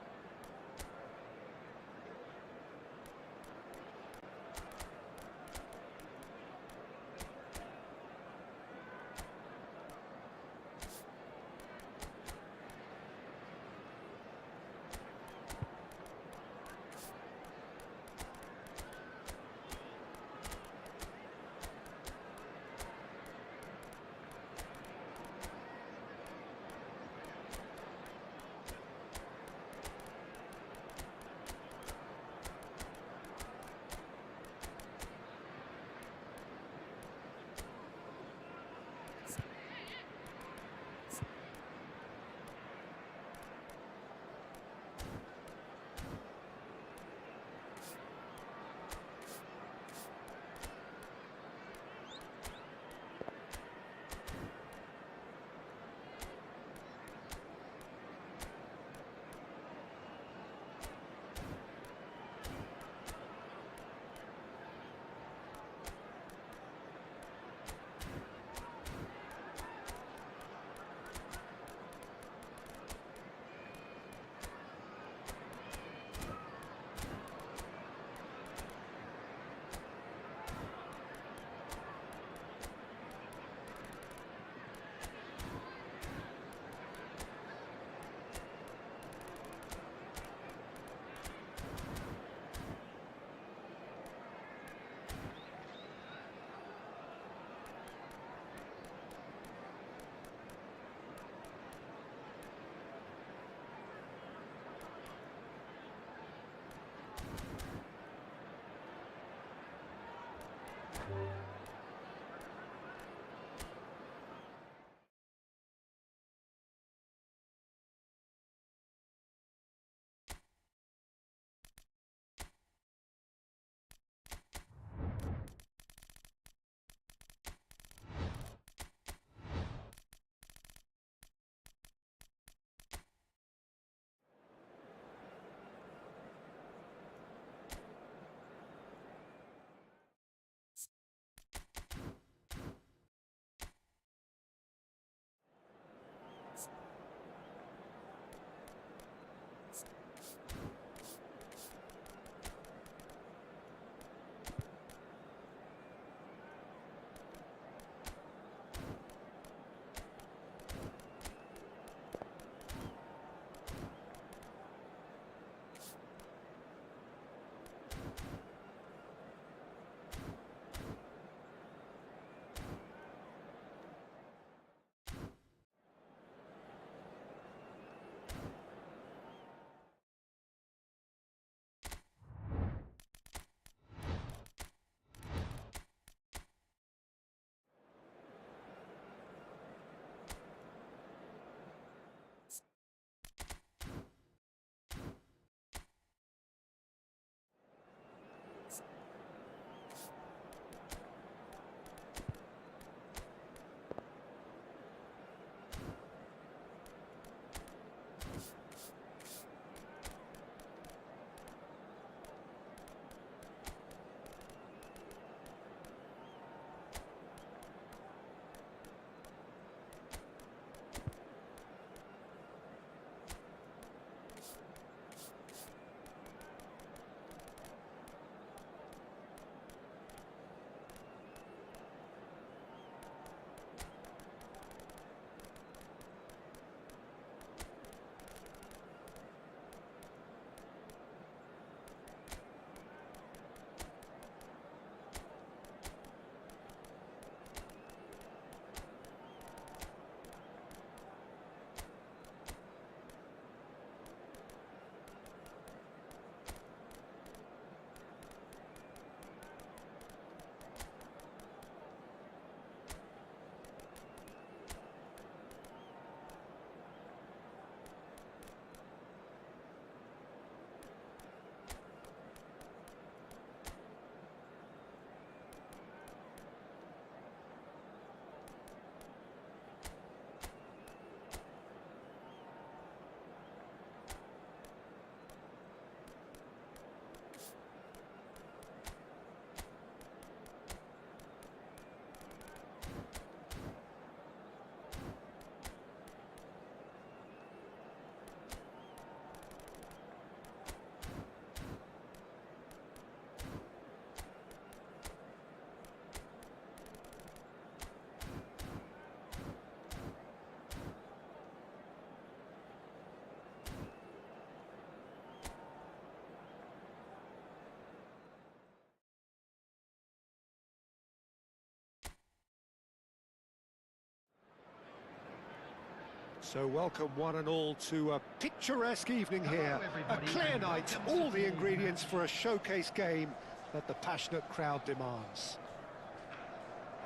So welcome one and all to a picturesque evening here. A clear night, all the ingredients for a showcase game that the passionate crowd demands.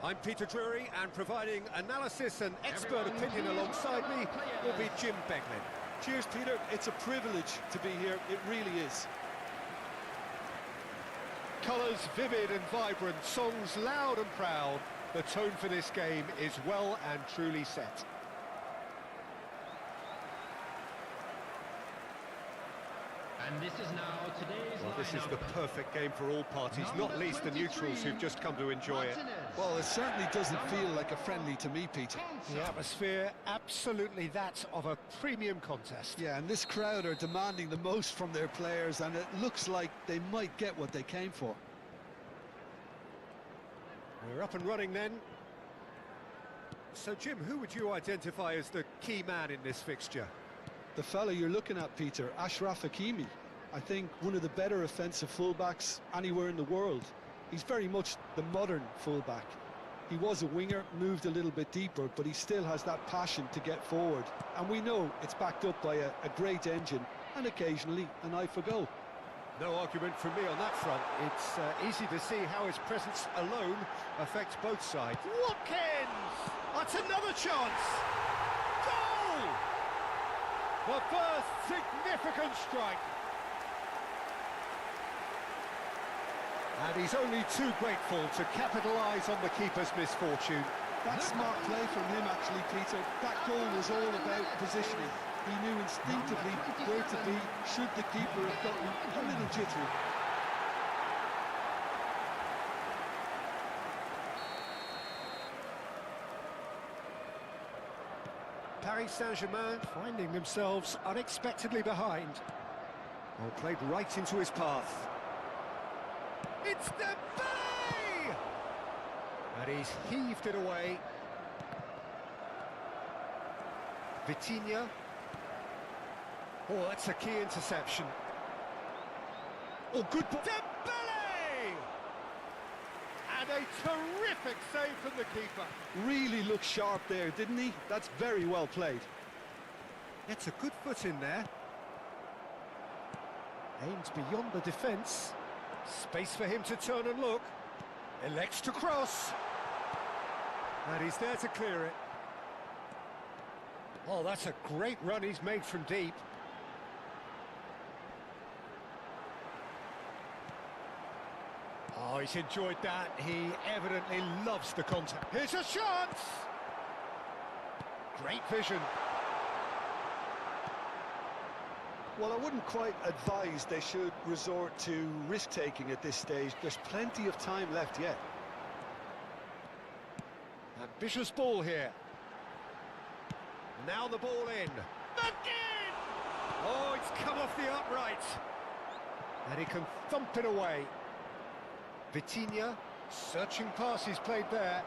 I'm Peter Drury, and providing analysis and expert opinion alongside me will be Jim Beglin. Cheers, Peter. It's a privilege to be here. It really is. Colours vivid and vibrant, songs loud and proud. The tone for this game is well and truly set. And this is now today's Well, this is lineup. the perfect game for all parties, not least the neutrals who've just come to enjoy it. Well, it certainly doesn't feel like a friendly to me, Peter. The atmosphere, absolutely that of a premium contest. Yeah, and this crowd are demanding the most from their players, and it looks like they might get what they came for. We're up and running then. So, Jim, who would you identify as the key man in this fixture? The fella you're looking at, Peter, Ashraf Hakimi. I think one of the better offensive fullbacks anywhere in the world. He's very much the modern fullback. He was a winger, moved a little bit deeper, but he still has that passion to get forward. And we know it's backed up by a great engine and occasionally an eye for goal. No argument from me on that front. It's easy to see how his presence alone affects both sides. Watkins! That's another chance! Goal! The first significant strike. And he's only too grateful to capitalise on the keeper's misfortune. That's smart play from him, actually, Peter. That goal was all about positioning. He knew instinctively where to be should the keeper have gotten a little jittery. Paris Saint-Germain finding themselves unexpectedly behind. Well, played right into his path. It's Dembele! And he's heaved it away. Vitinha. Oh, that's a key interception. Oh, good ball. Dembele! And a terrific save from the keeper. Really looked sharp there, didn't he? That's very well played. Gets a good foot in there. Aims beyond the defence. Space for him to turn and look. Elects to cross. And he's there to clear it. Oh, that's a great run he's made from deep. Oh, he's enjoyed that. He evidently loves the contact. Here's a chance! Great vision. Well, I wouldn't quite advise they should resort to risk-taking at this stage. There's plenty of time left yet. Ambitious ball here. Now the ball in. Again! Oh, it's come off the upright. And he can thump it away. Vitinha, searching pass he's played there.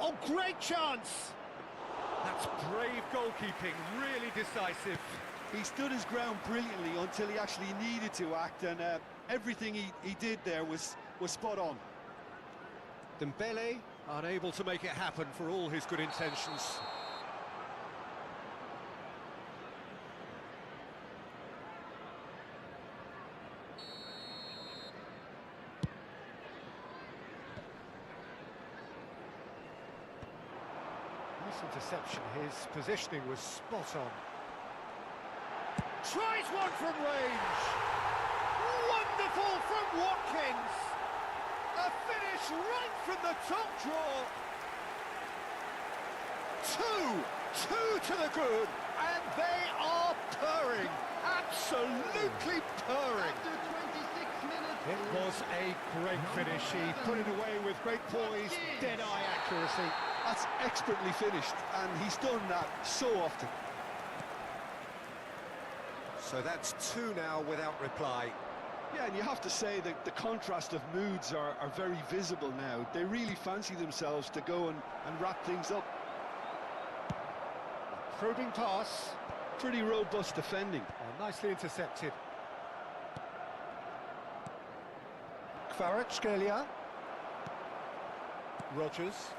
Oh, great chance! That's brave goalkeeping, really decisive. He stood his ground brilliantly until he actually needed to act, and everything he did there was spot on. Dembele unable to make it happen for all his good intentions. Nice interception, his positioning was spot on. Tries one from range! Wonderful from Watkins! A finish right from the top draw! Two to the good, and they are purring! Absolutely purring! After 26 minutes. It was a great finish. He put it away with great poise, dead-eye accuracy. That's expertly finished, and he's done that so often. So that's two now without reply. Yeah, and you have to say that the contrast of moods are very visible now. They really fancy themselves to go and wrap things up. Probing pass. Pretty robust defending. Oh, nicely intercepted. Kvaratskhelia. Rogers.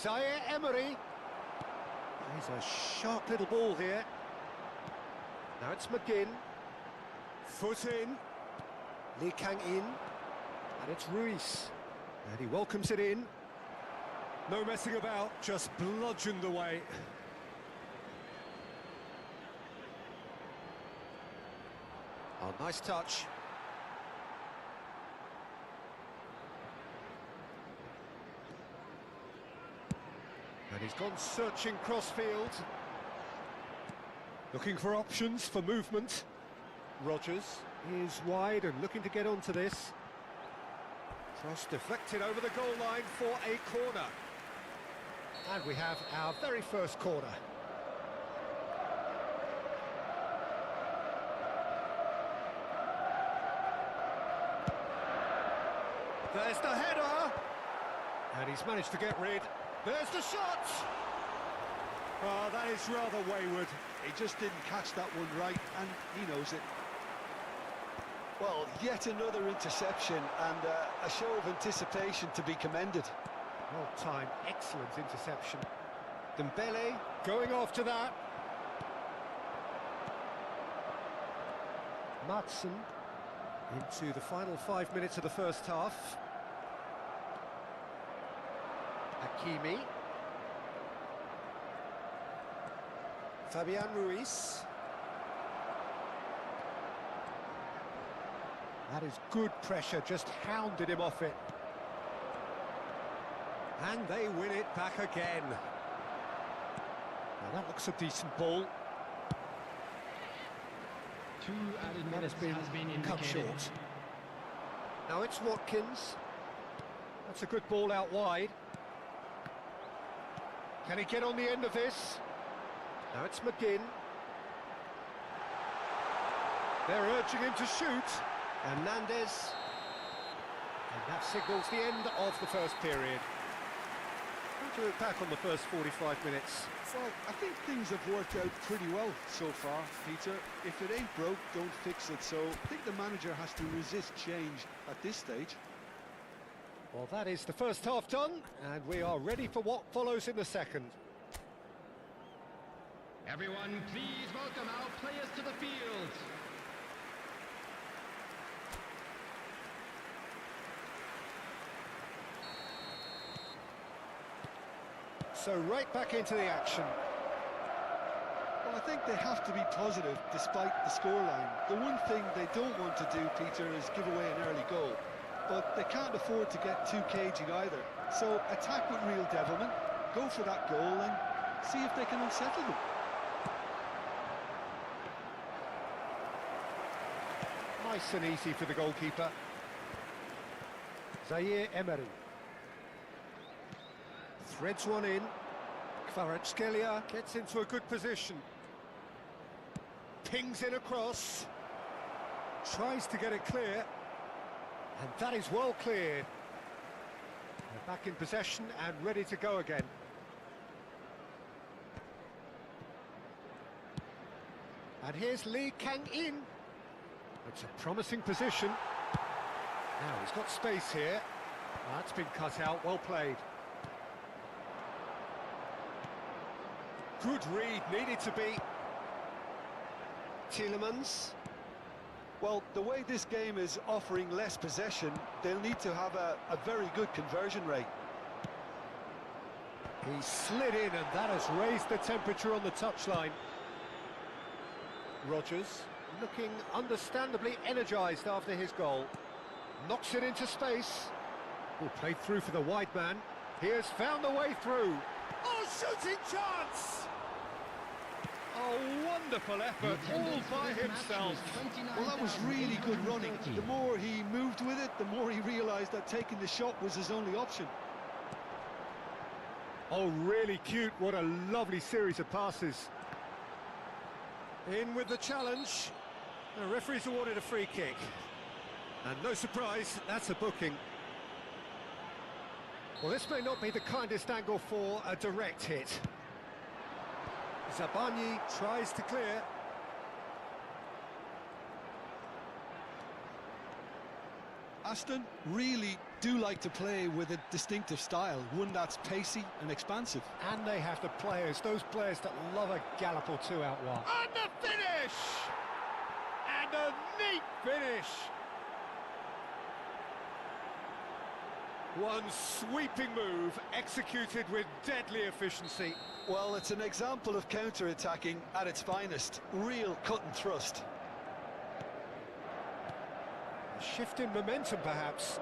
Zaire Emery. He's a sharp little ball here. Now it's McGinn. Foot in. Lee Kang-in. And it's Ruiz. And he welcomes it in. No messing about, just bludgeoned away. Oh, nice touch. And he's gone searching crossfield. Looking for options for movement. Rodgers is wide and looking to get onto this. Cross deflected over the goal line for a corner. And we have our very first corner. There's the header! And he's managed to get rid. There's the shot! Oh, that is rather wayward. He just didn't catch that one right, and he knows it. Well, yet another interception, and a show of anticipation to be commended. Well timed, excellent interception. Dembele going after that. Madsen into the final 5 minutes of the first half. Hakimi. Fabian Ruiz. That is good pressure, just hounded him off it. And they win it back again. Now that looks a decent ball. 2 added That minutes has been cut indicated. short. Now it's Watkins. That's a good ball out wide. Can he get on the end of this? Now it's McGinn. They're urging him to shoot. Hernandez. And that signals the end of the first period. How do you look back on the first 45 minutes? Well, I think things have worked out pretty well so far, Peter. If it ain't broke, don't fix it. So I think the manager has to resist change at this stage. Well, that is the first half done, and we are ready for what follows in the second. Everyone, please welcome our players to the field. So right back into the action. Well, I think they have to be positive despite the scoreline. The one thing they don't want to do, Peter, is give away an early goal. But they can't afford to get too cagey either. So attack with real devilment, go for that goal and see if they can unsettle them. Nice and easy for the goalkeeper. Zaire Emery. Threads one in. Kvaratskhelia gets into a good position. Pings in across. Tries to get it clear. And that is well cleared. They're back in possession and ready to go again. And here's Lee Kang-in. It's a promising position. Now he's got space here. That's been cut out, well played. Good read, needed to be. Tielemans. Well, the way this game is offering less possession, they'll need to have a very good conversion rate. He slid in and that has raised the temperature on the touchline. Rodgers looking understandably energised after his goal. Knocks it into space. Oh, played through for the wide man. He has found the way through. Oh, shooting chance! Oh, wonderful effort, all by himself. Well, that was really good running. The more he moved with it, the more he realised that taking the shot was his only option. Oh, really cute. What a lovely series of passes. In with the challenge. The referee's awarded a free kick. And no surprise, that's a booking. Well, this may not be the kindest angle for a direct hit. Zabani tries to clear. Aston really do like to play with a distinctive style, one that's pacey and expansive. And they have the players, those players that love a gallop or two out wide. And the finish! And a neat finish! One sweeping move, executed with deadly efficiency. Well, it's an example of counter-attacking at its finest. Real cut and thrust. A shift in momentum, perhaps.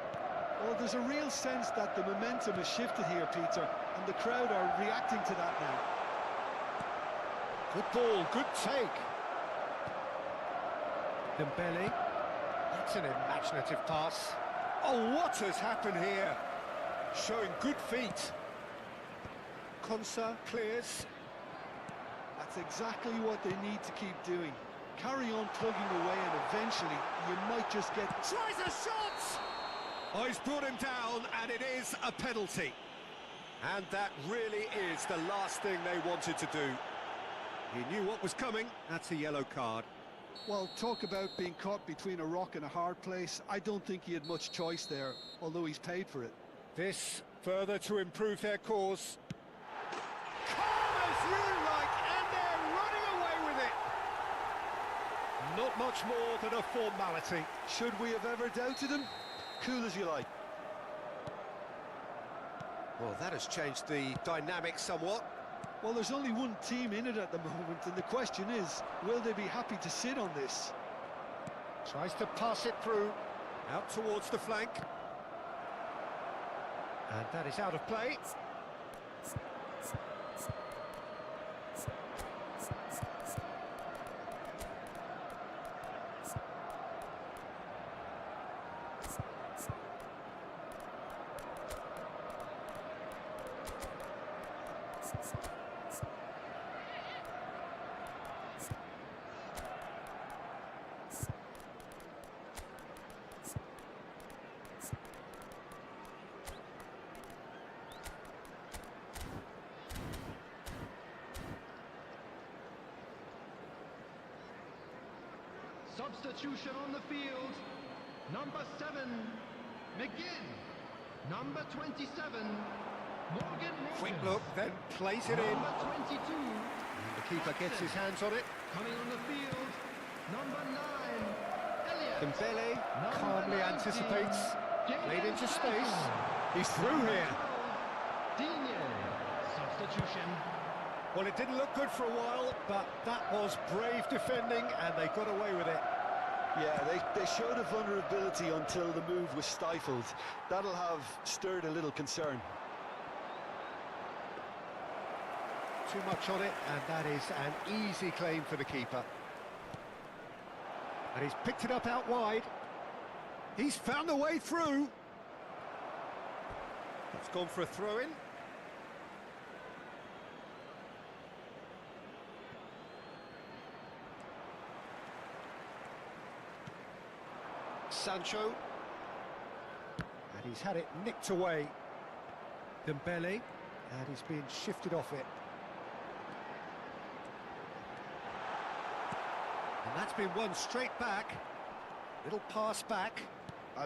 Well, there's a real sense that the momentum has shifted here, Peter, and the crowd are reacting to that now. Good ball, good take. Dembele. That's an imaginative pass. Oh, what has happened here? Showing good feet. Konsa clears. That's exactly what they need to keep doing. Carry on plugging away and eventually you might just get... Tries a shot! Oh, he's brought him down and it is a penalty. And that really is the last thing they wanted to do. He knew what was coming. That's a yellow card. Well, talk about being caught between a rock and a hard place. I don't think he had much choice there, although he's paid for it. This further to improve their cause. Calm as you like, and they're running away with it. Not much more than a formality. Should we have ever doubted him? Cool as you like. Well, that has changed the dynamic somewhat. Well, there's only one team in it at the moment, and the question is, will they be happy to sit on this? Tries to pass it through, out towards the flank. And that is out of play. Substitution on the field. Number 7, McGinn. Number 27, Morgan. Quick look, then plays it in. Number 22. And the keeper gets his hands on it. Coming on the field. Number 9, Elliott. Dembele Number calmly 19, anticipates. Played into space. He's through here. Digne. Substitution. Well, it didn't look good for a while, but that was brave defending, and they got away with it. Yeah, they showed a vulnerability until the move was stifled. That'll have stirred a little concern. Too much on it, and that is an easy claim for the keeper. And he's picked it up out wide. He's found a way through. It's gone for a throw-in. Sancho, and he's had it nicked away. Dembele, and he's being shifted off it. And that's been won straight back. Little pass back.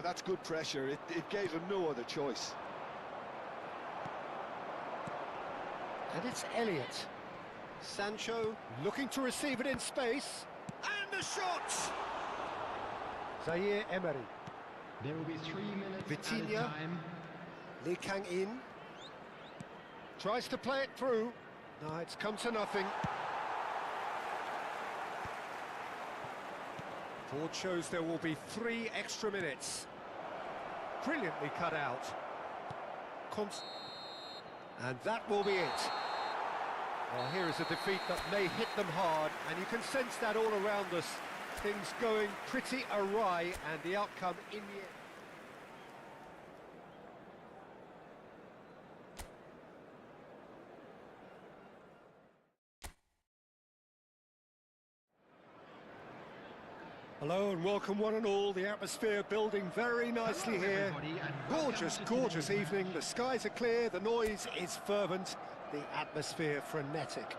That's good pressure. It gave him no other choice. And it's Elliott. Sancho looking to receive it in space. And the shot! Zaire Emery. There will be 3 minutes Vitinha. added time. Lee Kang-in. Tries to play it through. No, it's come to nothing. Board shows there will be 3 extra minutes. Brilliantly cut out. And that will be it. Well, here is a defeat that may hit them hard, and you can sense that all around us. Things going pretty awry, and the outcome in the end. Hello and welcome one and all. The atmosphere building very nicely here. Gorgeous, gorgeous evening. The skies are clear, the noise is fervent, the atmosphere frenetic.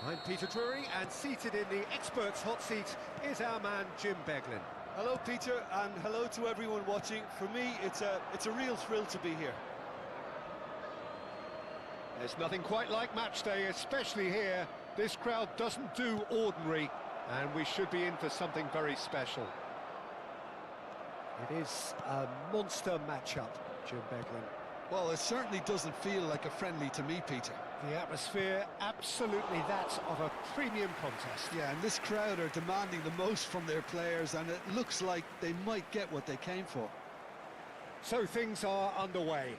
I'm Peter Drury, and seated in the experts' hot seat is our man Jim Beglin. Hello, Peter, and hello to everyone watching. For me, it's a real thrill to be here. There's nothing quite like match day, especially here. This crowd doesn't do ordinary, and we should be in for something very special. It is a monster matchup, Jim Beglin. Well, it certainly doesn't feel like a friendly to me, Peter. The atmosphere, absolutely that of a premium contest. Yeah, and this crowd are demanding the most from their players, and it looks like they might get what they came for. So things are underway.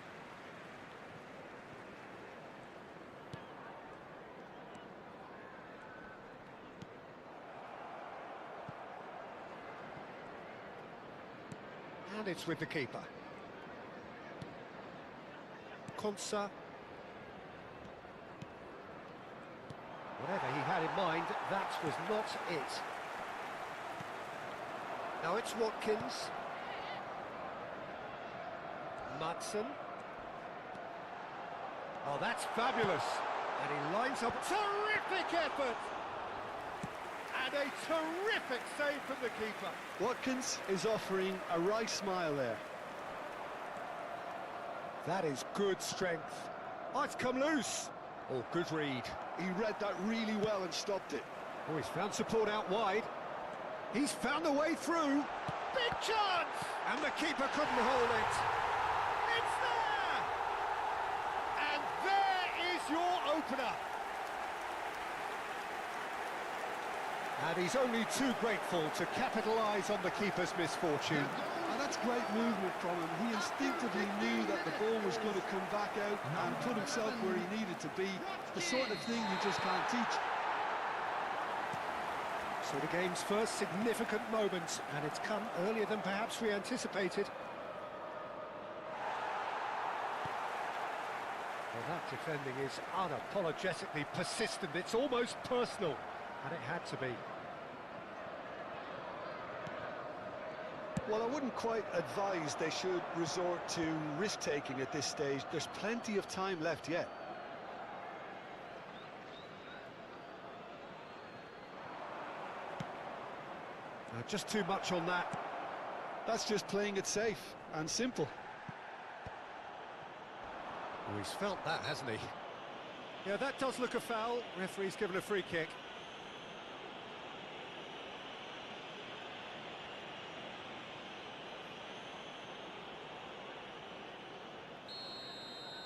And it's with the keeper. Konsa. Whatever he had in mind, that was not it. Now it's Watkins. Madsen. Oh, that's fabulous. And he lines up. Terrific effort! And a terrific save from the keeper. Watkins is offering a wry smile there. That is good strength. Oh, it's come loose. Oh, good read. He read that really well and stopped it. Oh, he's found support out wide. He's found a way through. Big chance! And the keeper couldn't hold it. It's there! And there is your opener. And he's only too grateful to capitalise on the keeper's misfortune. And that's great movement from him. He instinctively knew that the ball was going to come back out and put himself where he needed to be. The sort of thing you just can't teach. So the game's first significant moment, and it's come earlier than perhaps we anticipated. Well, that defending is unapologetically persistent. It's almost personal, and it had to be. Well, I wouldn't quite advise they should resort to risk-taking at this stage. There's plenty of time left yet. Just too much on that. That's just playing it safe and simple. Oh, he's felt that, hasn't he? Yeah, that does look a foul. Referee's given a free kick.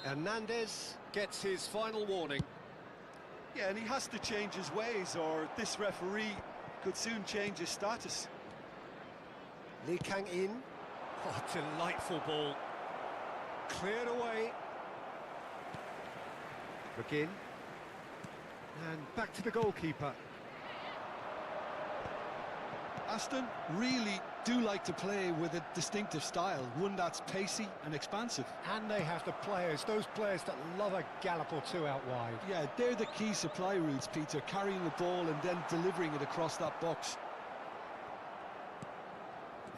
Hernandez gets his final warning. Yeah, and he has to change his ways, or this referee could soon change his status. Lee Kang-in. Oh, delightful ball. Cleared away. Begin. And back to the goalkeeper. Aston really do like to play with a distinctive style, one that's pacey and expansive. And they have the players, those players that love a gallop or two out wide. Yeah, they're the key supply routes, Peter, carrying the ball and then delivering it across that box.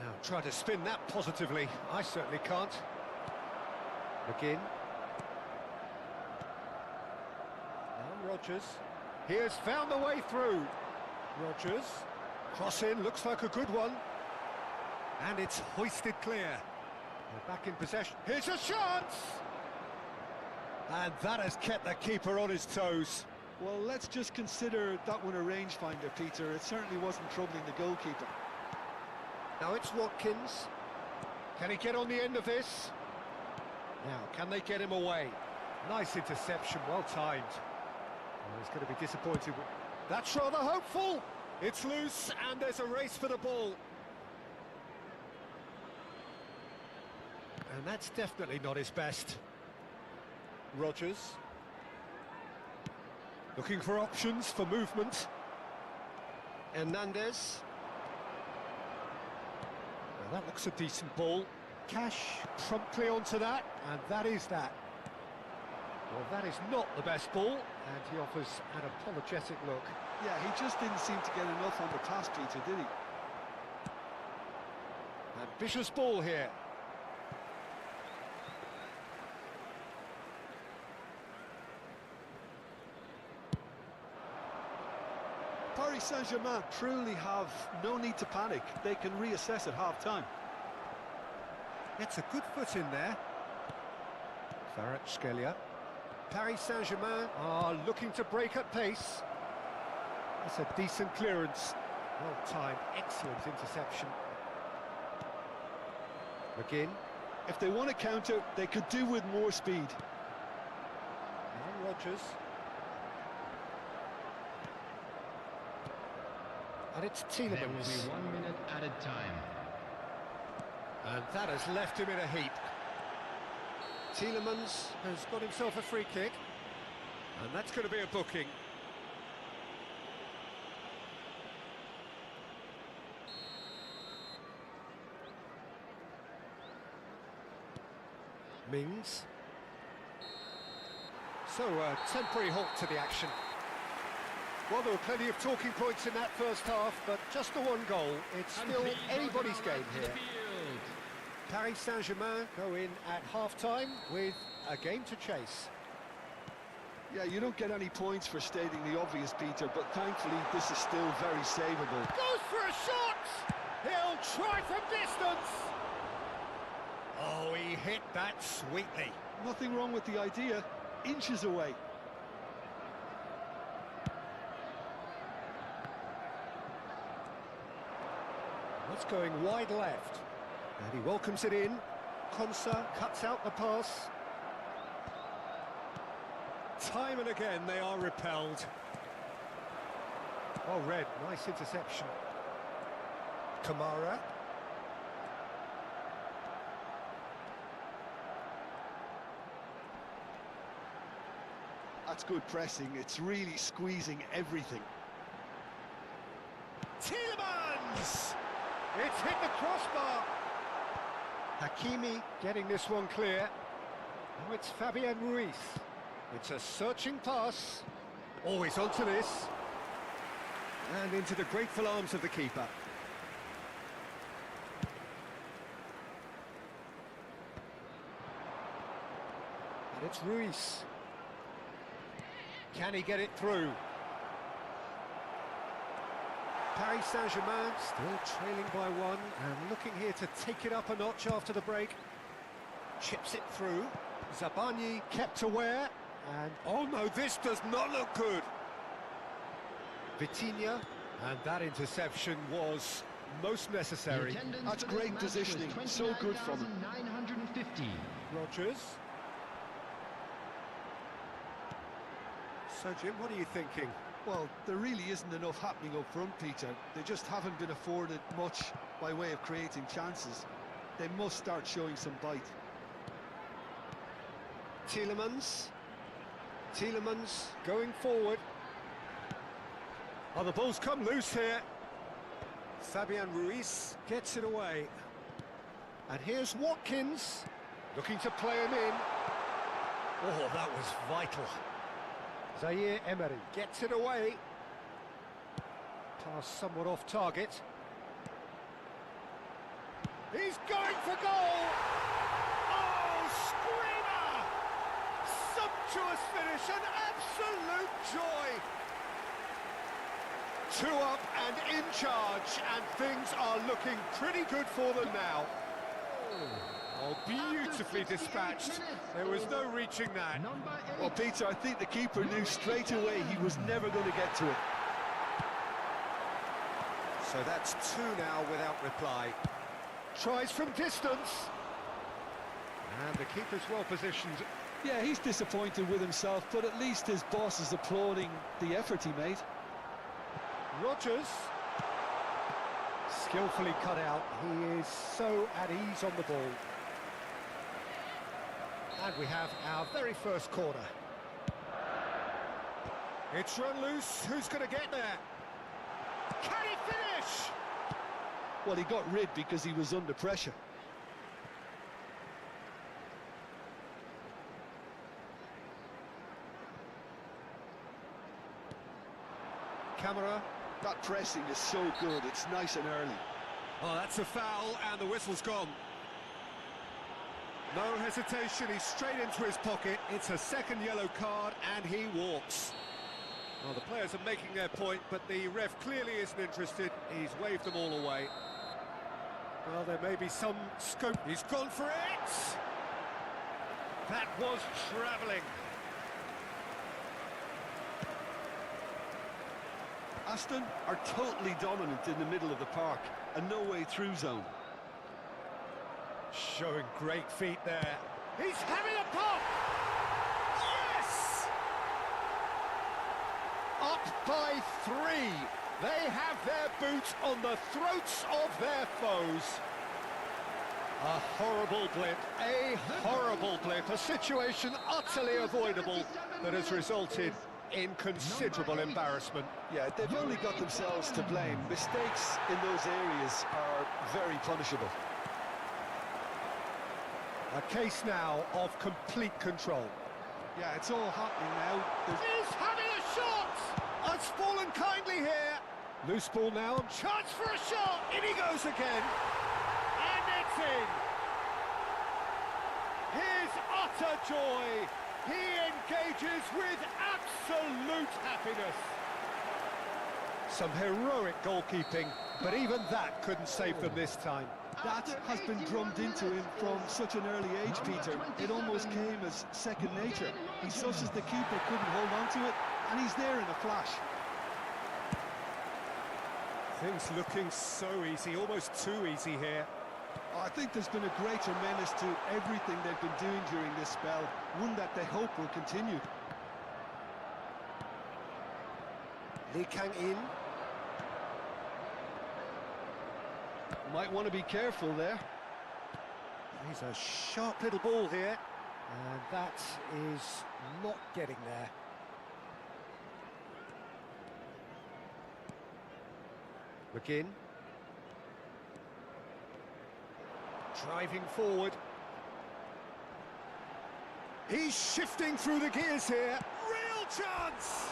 Now, try to spin that positively. I certainly can't. Begin. Now Rodgers. He has found the way through. Rodgers. Cross in, looks like a good one. And it's hoisted clear. They're back in possession. Here's a chance! And that has kept the keeper on his toes. Well, let's just consider that one a rangefinder, Peter. It certainly wasn't troubling the goalkeeper. Now it's Watkins. Can he get on the end of this? Now, can they get him away? Nice interception, well timed. Well, he's going to be disappointed. That's rather hopeful. It's loose, and there's a race for the ball. And that's definitely not his best. Rodgers. Looking for options for movement. Hernandez. Now that looks a decent ball. Cash promptly onto that, and that is that. Well, that is not the best ball, and he offers an apologetic look. Yeah, he just didn't seem to get enough on the pass, Peter, did he? Ambitious ball here. Parry Paris Saint-Germain truly have no need to panic. They can reassess at half-time. Gets a good foot in there. Kvaratskhelia. Paris Saint-Germain are looking to break at pace. That's a decent clearance. Well-timed, excellent interception. McGinn. If they want to counter, they could do with more speed. And Rodgers. And it's Tielemans. There will be 1 minute added time. And that has left him in a heap. Tielemans has got himself a free kick. And that's going to be a booking. Mings. So, a temporary halt to the action. Well, there were plenty of talking points in that first half, but just the one goal. It's still anybody's game here. Paris Saint-Germain go in at half-time with a game to chase. Yeah, you don't get any points for stating the obvious, Peter, but thankfully this is still very savable. Goes for a shot! He'll try from distance! Oh, he hit that sweetly. Nothing wrong with the idea. Inches away. That's going wide left. And he welcomes it in. Konsa cuts out the pass. Time and again they are repelled. Oh, Red, nice interception. Kamara. That's good pressing. It's really squeezing everything. Tielemans! It's hit the crossbar. Hakimi getting this one clear. Now it's Fabian Ruiz. It's a searching pass. Always onto this. And into the grateful arms of the keeper. And it's Ruiz. Can he get it through? Paris Saint-Germain still trailing by one and looking here to take it up a notch after the break. Chips it through. Zabani kept aware. And oh no, this does not look good. Vitinha, and that interception was most necessary. That's great positioning, so good from him. 950. Rodgers. So Jim, what are you thinking? Well, there really isn't enough happening up front, Peter. They just haven't been afforded much by way of creating chances. They must start showing some bite. Tielemans. Tielemans going forward. Oh, the ball's come loose here. Fabian Ruiz gets it away. And here's Watkins, looking to play him in. Oh, that was vital. Zaire Emery gets it away. Pass somewhat off target. He's going for goal! Oh, screamer! Sumptuous finish, an absolute joy! 2 up and in charge, and things are looking pretty good for them now. Oh, beautifully dispatched. There was no reaching that. Number 8. Well, Peter, I think the keeper knew straight away he was never going to get to it. So that's 2 now without reply. Tries from distance. And the keeper's well positioned. Yeah, he's disappointed with himself, but at least his boss is applauding the effort he made. Rodgers. Skillfully cut out. He is so at ease on the ball. And we have our very first corner. It's run loose. Who's going to get there? Can he finish? Well, he got rid because he was under pressure. Camera. That pressing is so good, it's nice and early. Oh, that's a foul, and the whistle's gone. No hesitation, he's straight into his pocket. It's a second yellow card, and he walks. Well, the players are making their point, but the ref clearly isn't interested. He's waved them all away. Well, there may be some scope. He's gone for it! That was travelling. Aston are totally dominant in the middle of the park, a no-way through zone. Showing great feet there. He's having a pop! Yes! Up by 3. They have their boots on the throats of their foes. A horrible blip, a situation utterly avoidable that has resulted in considerable embarrassment. Yeah, they've only got themselves to blame. Mistakes in those areas are very punishable. A case now of complete control. Yeah, it's all happening now. He's having a shot! It's fallen kindly here. Loose ball now. Chance for a shot. In he goes again. And it's in. His utter joy. He engages with absolute happiness. Some heroic goalkeeping, but even that couldn't save them this time. That has been drummed into him from such an early age, Peter. It almost came as second nature. He sussed as the keeper couldn't hold on to it, and he's there in a flash. Things looking so easy, almost too easy here. I think there's been a greater menace to everything they've been doing during this spell, one that they hope will continue. Lee Kang in. Might want to be careful there. He's a sharp little ball here, and that is not getting there. McGinn. Driving forward. He's shifting through the gears here. Real chance!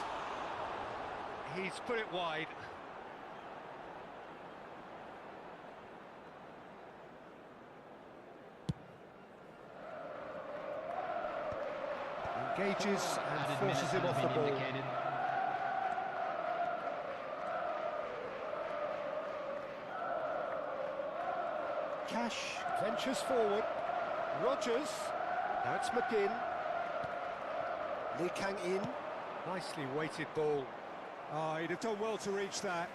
He's put it wide. Engages and forces him off the ball. Cash ventures forward. Rogers. Now it's McGinn. Lee Kang in. Nicely weighted ball. Oh, he'd have done well to reach that.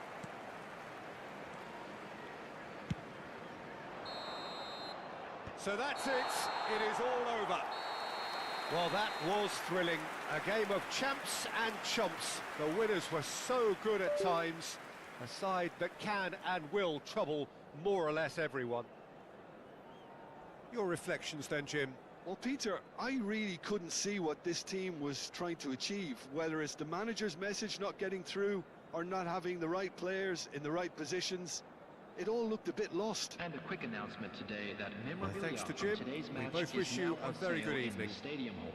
So that's it. It is all over. Well, that was thrilling. A game of champs and chumps. The winners were so good at times. A side that can and will trouble more or less everyone. Your reflections then, Jim? Well, Peter, I really couldn't see what this team was trying to achieve, whether it's the manager's message not getting through or not having the right players in the right positions. It all looked a bit lost. And a quick announcement today that memorabilia Thanks to from Jim. today's We match both is wish you now a on very sale good in evening. the Stadium Hall.